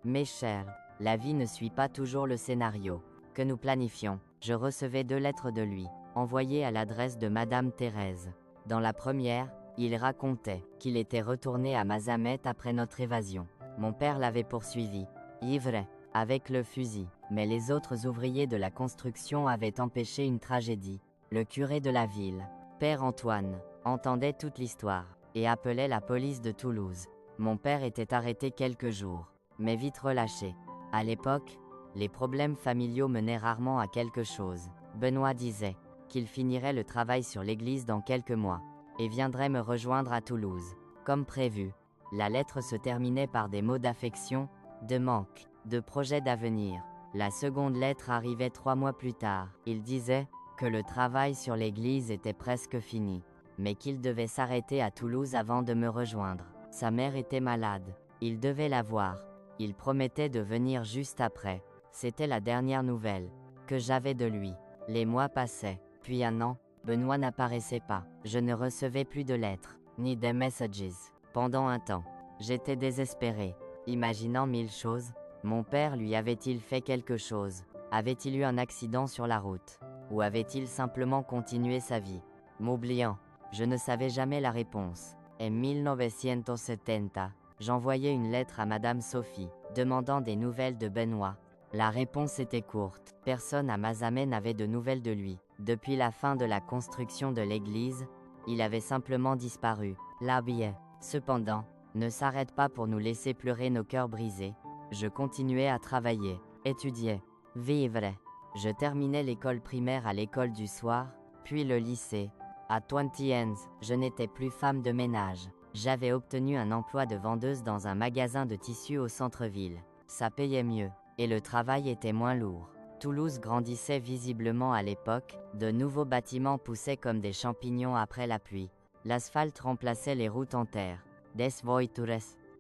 mes chers, la vie ne suit pas toujours le scénario que nous planifions. Je recevais 2 lettres de lui, envoyées à l'adresse de Madame Thérèse. Dans la première, il racontait qu'il était retourné à Mazamet après notre évasion. Mon père l'avait poursuivi, ivre, avec le fusil, mais les autres ouvriers de la construction avaient empêché une tragédie. Le curé de la ville, Père Antoine, entendait toute l'histoire, et appelait la police de Toulouse. Mon père était arrêté quelques jours, mais vite relâché. À l'époque, les problèmes familiaux menaient rarement à quelque chose. Benoît disait qu'il finirait le travail sur l'église dans quelques mois, et viendrait me rejoindre à Toulouse. Comme prévu, la lettre se terminait par des mots d'affection, de manque, de projet d'avenir. La seconde lettre arrivait 3 mois plus tard. Il disait que le travail sur l'église était presque fini, mais qu'il devait s'arrêter à Toulouse avant de me rejoindre. Sa mère était malade, il devait la voir. Il promettait de venir juste après. C'était la dernière nouvelle que j'avais de lui. Les mois passaient, puis 1 an, Benoît n'apparaissait pas. Je ne recevais plus de lettres, ni des messages. Pendant un temps, j'étais désespéré, imaginant 1000 choses. Mon père lui avait-il fait quelque chose? Avait-il eu un accident sur la route? Ou avait-il simplement continué sa vie, m'oubliant? Je ne savais jamais la réponse. En 1970, j'envoyais une lettre à Madame Sophie, demandant des nouvelles de Benoît. La réponse était courte. Personne à Mazamet n'avait de nouvelles de lui. Depuis la fin de la construction de l'église, il avait simplement disparu. L'abbé, cependant, ne s'arrête pas pour nous laisser pleurer nos cœurs brisés. Je continuais à travailler, étudier, vivre. Je terminais l'école primaire à l'école du soir, puis le lycée. À 20 ans, je n'étais plus femme de ménage. J'avais obtenu un emploi de vendeuse dans un magasin de tissus au centre-ville. Ça payait mieux, et le travail était moins lourd. Toulouse grandissait visiblement à l'époque, de nouveaux bâtiments poussaient comme des champignons après la pluie. L'asphalte remplaçait les routes en terre. Des voitures,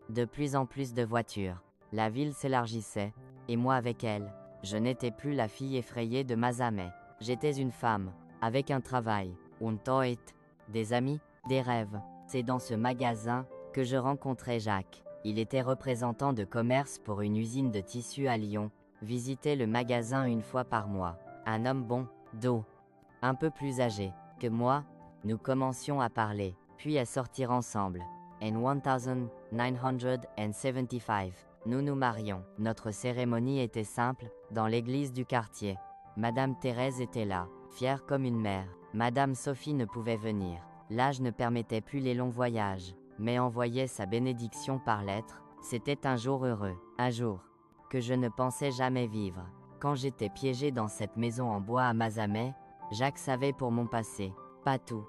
de plus en plus de voitures. La ville s'élargissait, et moi avec elle. Je n'étais plus la fille effrayée de Mazamet. J'étais une femme, avec un travail, un toit, des amis, des rêves. C'est dans ce magasin que je rencontrai Jacques. Il était représentant de commerce pour une usine de tissus à Lyon, visitait le magasin 1 fois par mois. Un homme bon, dos, un peu plus âgé que moi. Nous commencions à parler, puis à sortir ensemble. En 1975, Nous nous marions. Notre cérémonie était simple, dans l'église du quartier. Madame Thérèse était là, fière comme une mère. Madame Sophie ne pouvait venir. L'âge ne permettait plus les longs voyages, mais envoyait sa bénédiction par lettre. C'était un jour heureux, un jour que je ne pensais jamais vivre. Quand j'étais piégé dans cette maison en bois à Mazamet, Jacques savait pour mon passé, pas tout.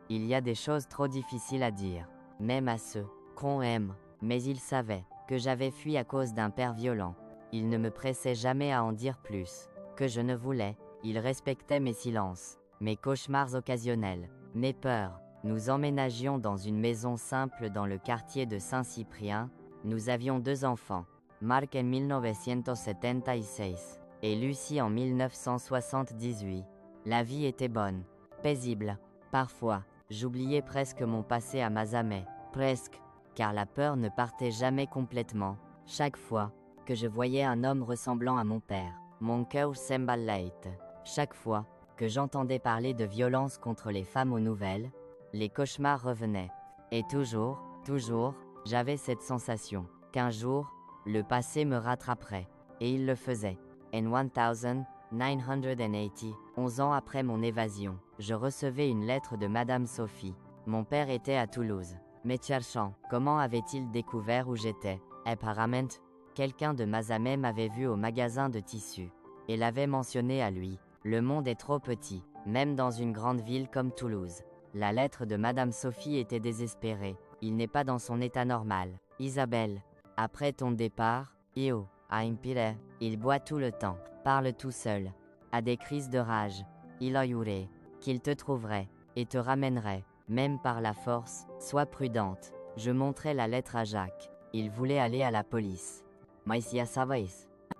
Il y a des choses trop difficiles à dire, même à ceux qu'on aime, mais il savait que j'avais fui à cause d'un père violent. Il ne me pressait jamais à en dire plus que je ne voulais. Il respectait mes silences, mes cauchemars occasionnels, mes peurs. Nous emménagions dans une maison simple dans le quartier de Saint-Cyprien. Nous avions 2 enfants, Marc en 1976 et Lucie en 1978. La vie était bonne, paisible. Parfois, j'oubliais presque mon passé à Mazamet, presque, car la peur ne partait jamais complètement. Chaque fois que je voyais un homme ressemblant à mon père, mon cœur s'emballait. Chaque fois que j'entendais parler de violence contre les femmes aux nouvelles, les cauchemars revenaient. Et toujours, j'avais cette sensation qu'un jour, le passé me rattraperait. Et il le faisait. En 1980, 11 ans après mon évasion, je recevais une lettre de Madame Sophie. Mon père était à Toulouse. Mais cherchant, comment avait-il découvert où j'étais? Apparemment, quelqu'un de Mazamet m'avait vu au magasin de tissus. Et l'avait mentionné à lui. Le monde est trop petit, même dans une grande ville comme Toulouse. La lettre de Madame Sophie était désespérée. Il n'est pas dans son état normal. Isabelle, après ton départ, il boit tout le temps, parle tout seul, a des crises de rage. Il ayure, qu'il te trouverait, et te ramènerait, même par la force. Sois prudente. Je montrai la lettre à Jacques. Il voulait aller à la police. Mais si à savais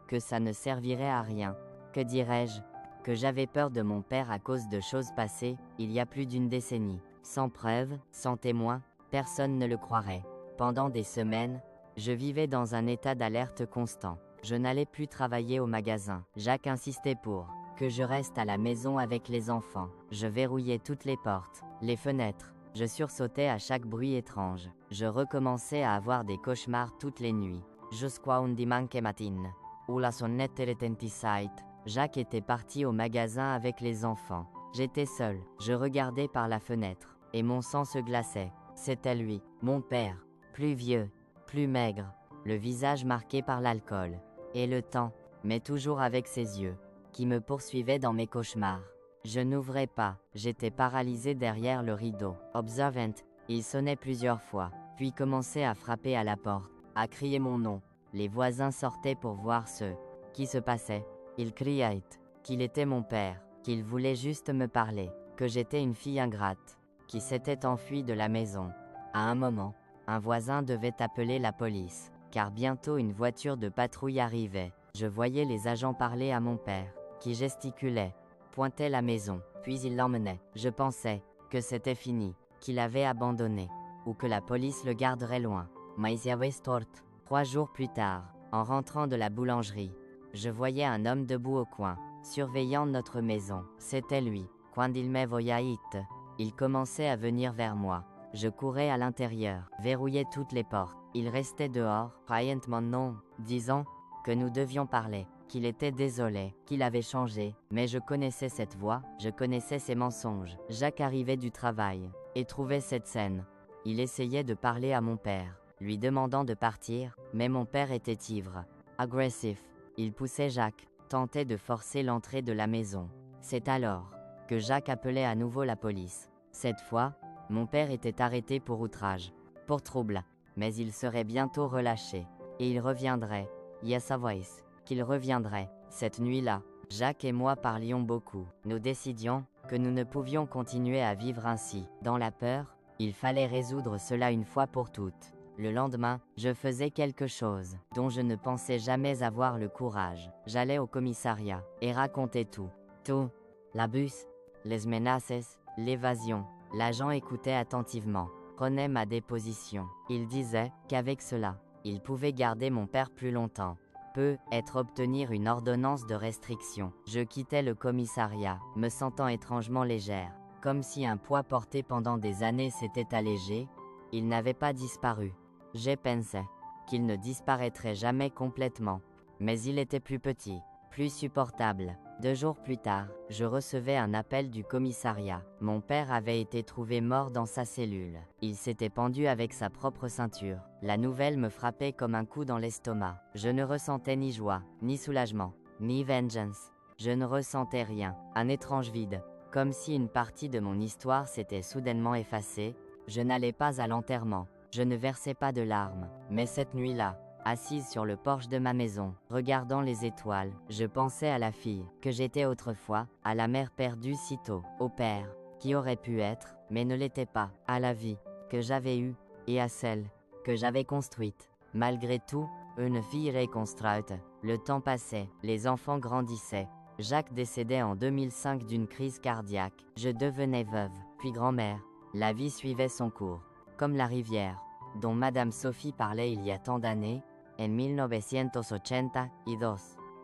que ça ne servirait à rien. Que dirais-je? Que j'avais peur de mon père à cause de choses passées, il y a plus d'une décennie. Sans preuve, sans témoin, personne ne le croirait. Pendant des semaines, je vivais dans un état d'alerte constant. Je n'allais plus travailler au magasin. Jacques insistait pour que je reste à la maison avec les enfants. Je verrouillais toutes les portes, les fenêtres. Je sursautais à chaque bruit étrange. Je recommençais à avoir des cauchemars toutes les nuits. Jusqu'à un dimanche matin, où la sonnette retentisait. Jacques était parti au magasin avec les enfants. J'étais seul. Je regardais par la fenêtre, et mon sang se glaçait. C'était lui, mon père, plus vieux, plus maigre, le visage marqué par l'alcool et le temps, mais toujours avec ses yeux, qui me poursuivaient dans mes cauchemars. Je n'ouvrais pas, j'étais paralysé derrière le rideau. Observant, il sonnait plusieurs fois, puis commençait à frapper à la porte, à crier mon nom. Les voisins sortaient pour voir ce qui se passait. Il criait qu'il était mon père, qu'il voulait juste me parler, que j'étais une fille ingrate, qui s'était enfuie de la maison. À un moment, un voisin devait appeler la police, car bientôt une voiture de patrouille arrivait. Je voyais les agents parler à mon père, qui gesticulait, pointait la maison, puis il l'emmenait. Je pensais que c'était fini, qu'il avait abandonné, ou que la police le garderait loin. Mais il y avait stort. 3 jours plus tard, en rentrant de la boulangerie, je voyais un homme debout au coin, surveillant notre maison. C'était lui. Quand il me voyait, il commençait à venir vers moi. Je courais à l'intérieur, verrouillais toutes les portes. Il restait dehors, criant mon nom, disant que nous devions parler, qu'il était désolé, qu'il avait changé. Mais je connaissais cette voix, je connaissais ses mensonges. Jacques arrivait du travail, et trouvait cette scène. Il essayait de parler à mon père, lui demandant de partir, mais mon père était ivre, agressif. Il poussait Jacques, tentait de forcer l'entrée de la maison. C'est alors que Jacques appelait à nouveau la police. Cette fois, mon père était arrêté pour outrage, pour trouble, mais il serait bientôt relâché, et il reviendrait. Yes, qu'il reviendrait. Cette nuit-là, Jacques et moi parlions beaucoup. Nous décidions que nous ne pouvions continuer à vivre ainsi. Dans la peur, il fallait résoudre cela une fois pour toutes. Le lendemain, je faisais quelque chose dont je ne pensais jamais avoir le courage. J'allais au commissariat et racontais tout. Tout. L'abus, les menaces, l'évasion. L'agent écoutait attentivement, prenait ma déposition. Il disait qu'avec cela, il pouvait garder mon père plus longtemps. Peut-être obtenir une ordonnance de restriction. Je quittais le commissariat, me sentant étrangement légère, comme si un poids porté pendant des années s'était allégé. Il n'avait pas disparu. J'ai pensé qu'il ne disparaîtrait jamais complètement. Mais il était plus petit, plus supportable. 2 jours plus tard, je recevais un appel du commissariat. Mon père avait été trouvé mort dans sa cellule. Il s'était pendu avec sa propre ceinture. La nouvelle me frappait comme un coup dans l'estomac. Je ne ressentais ni joie, ni soulagement, ni vengeance. Je ne ressentais rien, un étrange vide. Comme si une partie de mon histoire s'était soudainement effacée. Je n'allais pas à l'enterrement. Je ne versais pas de larmes. Mais cette nuit-là, assise sur le porche de ma maison, regardant les étoiles, je pensais à la fille que j'étais autrefois, à la mère perdue si tôt, au père qui aurait pu être, mais ne l'était pas, à la vie que j'avais eue, et à celle que j'avais construite. Malgré tout, une vie reconstruite. Le temps passait, les enfants grandissaient. Jacques décédait en 2005 d'une crise cardiaque. Je devenais veuve, puis grand-mère. La vie suivait son cours, comme la rivière, dont Madame Sophie parlait il y a tant d'années, en 1982.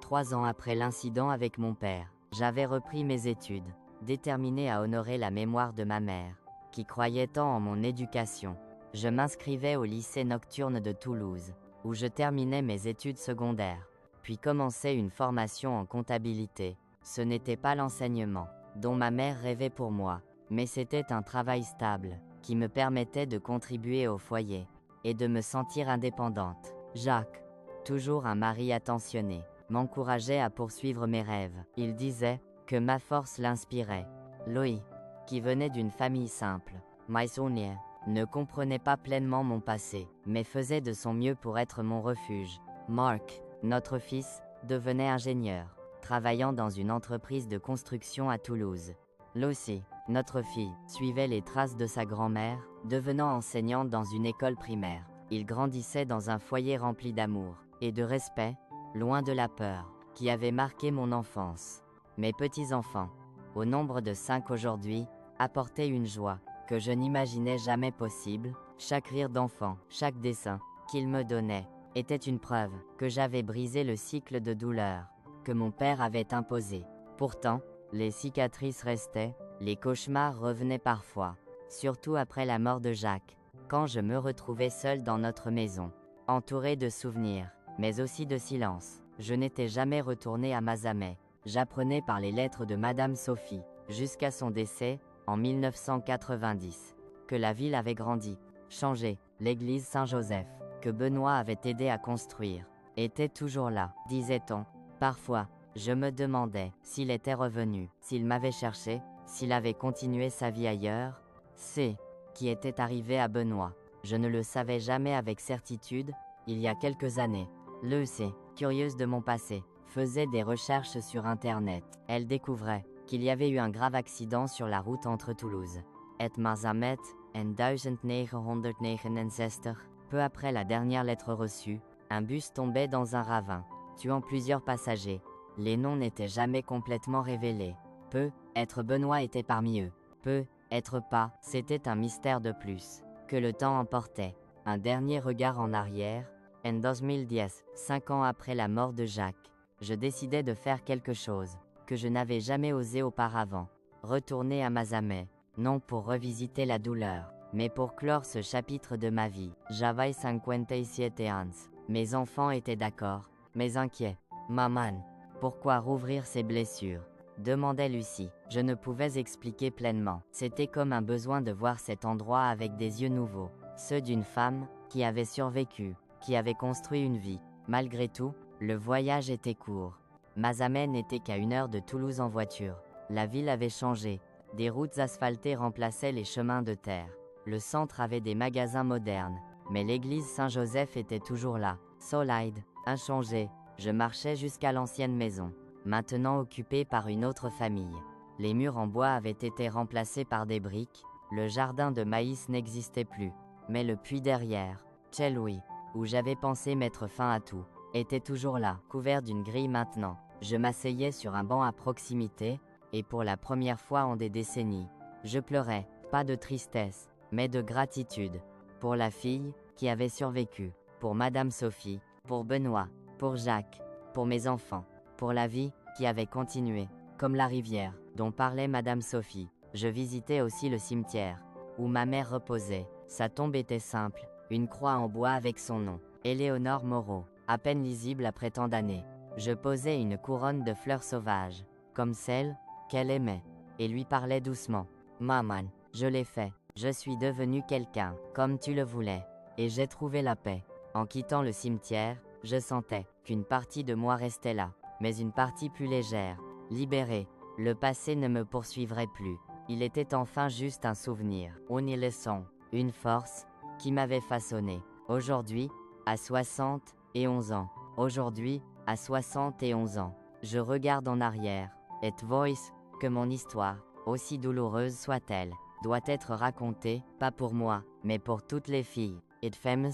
3 ans après l'incident avec mon père, j'avais repris mes études, déterminé à honorer la mémoire de ma mère, qui croyait tant en mon éducation. Je m'inscrivais au lycée nocturne de Toulouse, où je terminais mes études secondaires, puis commençais une formation en comptabilité. Ce n'était pas l'enseignement dont ma mère rêvait pour moi, mais c'était un travail stable, qui me permettait de contribuer au foyer, et de me sentir indépendante. Jacques, toujours un mari attentionné, m'encourageait à poursuivre mes rêves. Il disait que ma force l'inspirait. Louis, qui venait d'une famille simple, maisonnière, ne comprenait pas pleinement mon passé, mais faisait de son mieux pour être mon refuge. Mark, notre fils, devenait ingénieur, travaillant dans une entreprise de construction à Toulouse. Lucy, notre fille, suivait les traces de sa grand-mère, devenant enseignante dans une école primaire. Il grandissait dans un foyer rempli d'amour et de respect, loin de la peur, qui avait marqué mon enfance. Mes petits-enfants, au nombre de 5 aujourd'hui, apportaient une joie que je n'imaginais jamais possible. Chaque rire d'enfant, chaque dessin qu'ils me donnaient, était une preuve que j'avais brisé le cycle de douleur que mon père avait imposé. Pourtant, les cicatrices restaient, les cauchemars revenaient parfois, surtout après la mort de Jacques, quand je me retrouvais seule dans notre maison, entourée de souvenirs, mais aussi de silence. Je n'étais jamais retournée à Mazamet. J'apprenais par les lettres de Madame Sophie, jusqu'à son décès, en 1990, que la ville avait grandi, changé. L'église Saint-Joseph, que Benoît avait aidé à construire, était toujours là, disait-on. Parfois, je me demandais s'il était revenu, s'il m'avait cherché, s'il avait continué sa vie ailleurs. C'est qui était arrivé à Benoît. Je ne le savais jamais avec certitude. Il y a quelques années, Lucy, curieuse de mon passé, faisait des recherches sur Internet. Elle découvrait qu'il y avait eu un grave accident sur la route entre Toulouse et Mazamet en 1969. Peu après la dernière lettre reçue, un bus tombait dans un ravin, tuant plusieurs passagers. Les noms n'étaient jamais complètement révélés. Peut-être Benoît était parmi eux. Peut-être pas, c'était un mystère de plus, que le temps emportait. Un dernier regard en arrière, en 2010, 5 ans après la mort de Jacques, je décidai de faire quelque chose que je n'avais jamais osé auparavant. Retourner à Mazamet, non pour revisiter la douleur, mais pour clore ce chapitre de ma vie. J'avais 57 ans. Mes enfants étaient d'accord, mais inquiets. Maman, pourquoi rouvrir ces blessures? Demandait Lucie. Je ne pouvais expliquer pleinement. C'était comme un besoin de voir cet endroit avec des yeux nouveaux, ceux d'une femme qui avait survécu, qui avait construit une vie. Malgré tout, le voyage était court. Mazamet n'était qu'à 1 heure de Toulouse en voiture. La ville avait changé. Des routes asphaltées remplaçaient les chemins de terre. Le centre avait des magasins modernes, mais l'église Saint-Joseph était toujours là, solide, inchangée. Je marchais jusqu'à l'ancienne maison, maintenant occupée par une autre famille. Les murs en bois avaient été remplacés par des briques, le jardin de maïs n'existait plus, mais le puits derrière, chez Louis, où j'avais pensé mettre fin à tout, était toujours là, couvert d'une grille maintenant. Je m'asseyais sur un banc à proximité, et pour la première fois en des décennies, je pleurais, pas de tristesse, mais de gratitude, pour la fille qui avait survécu, pour Madame Sophie, pour Benoît, pour Jacques, pour mes enfants, pour la vie qui avait continué, comme la rivière dont parlait Madame Sophie. Je visitais aussi le cimetière, où ma mère reposait. Sa tombe était simple, une croix en bois avec son nom. Éléonore Moreau, à peine lisible après tant d'années. Je posais une couronne de fleurs sauvages, comme celle qu'elle aimait, et lui parlais doucement. Maman, je l'ai fait. Je suis devenu quelqu'un, comme tu le voulais. Et j'ai trouvé la paix. En quittant le cimetière, je sentais qu'une partie de moi restait là, mais une partie plus légère, libérée. Le passé ne me poursuivrait plus. Il était enfin juste un souvenir. On y laissant une force qui m'avait façonné. Aujourd'hui, à 71 ans. Aujourd'hui, à 71 ans. Je regarde en arrière. Et voice que mon histoire, aussi douloureuse soit-elle, doit être racontée, pas pour moi, mais pour toutes les filles, et femmes,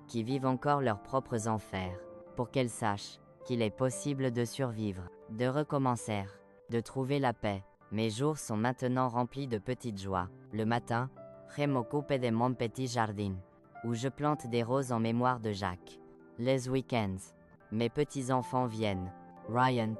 qui vivent encore leurs propres enfers, pour qu'elles sachent qu'il est possible de survivre, de recommencer, de trouver la paix. Mes jours sont maintenant remplis de petites joies. Le matin, je m'occupe de mon petit jardin, où je plante des roses en mémoire de Jacques. Les week-ends, mes petits-enfants viennent, Ryan,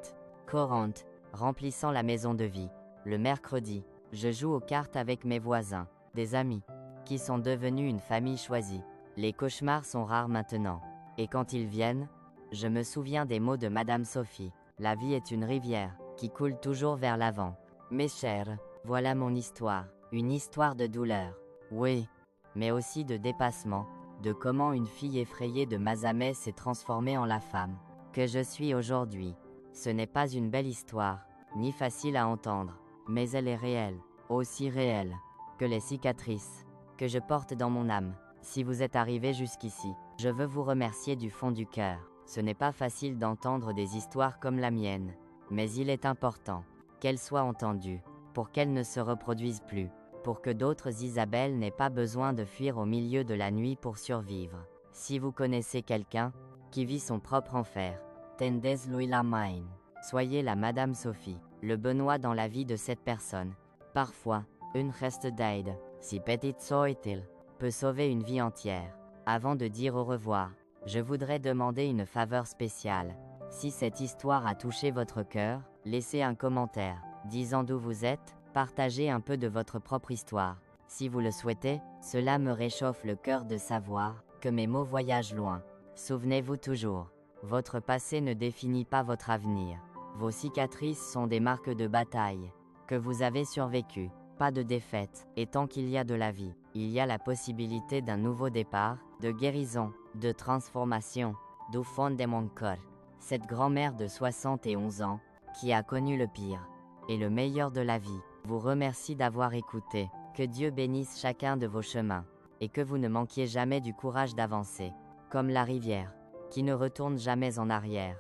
Corant, remplissant la maison de vie. Le mercredi, je joue aux cartes avec mes voisins, des amis, qui sont devenus une famille choisie. Les cauchemars sont rares maintenant. Et quand ils viennent, je me souviens des mots de Madame Sophie. La vie est une rivière, qui coule toujours vers l'avant. Mes chers, voilà mon histoire. Une histoire de douleur. Oui, mais aussi de dépassement, de comment une fille effrayée de Mazamet s'est transformée en la femme que je suis aujourd'hui. Ce n'est pas une belle histoire, ni facile à entendre, mais elle est réelle, aussi réelle que les cicatrices que je porte dans mon âme. Si vous êtes arrivé jusqu'ici, je veux vous remercier du fond du cœur. Ce n'est pas facile d'entendre des histoires comme la mienne, mais il est important qu'elles soient entendues, pour qu'elles ne se reproduisent plus, pour que d'autres Isabelle n'aient pas besoin de fuir au milieu de la nuit pour survivre. Si vous connaissez quelqu'un qui vit son propre enfer, tendez-lui la main. Soyez la Madame Sophie, le Benoît dans la vie de cette personne. Parfois, une reste d'aide, si petite soit-il, peut sauver une vie entière. Avant de dire au revoir, je voudrais demander une faveur spéciale. Si cette histoire a touché votre cœur, laissez un commentaire, disant d'où vous êtes, partagez un peu de votre propre histoire. Si vous le souhaitez, cela me réchauffe le cœur de savoir que mes mots voyagent loin. Souvenez-vous toujours, votre passé ne définit pas votre avenir. Vos cicatrices sont des marques de bataille que vous avez survécues, pas de défaite. Et tant qu'il y a de la vie, il y a la possibilité d'un nouveau départ, de guérison, de transformation. Du fond de mon corps, cette grand-mère de 71 ans, qui a connu le pire et le meilleur de la vie, vous remercie d'avoir écouté. Que Dieu bénisse chacun de vos chemins, et que vous ne manquiez jamais du courage d'avancer, comme la rivière, qui ne retourne jamais en arrière.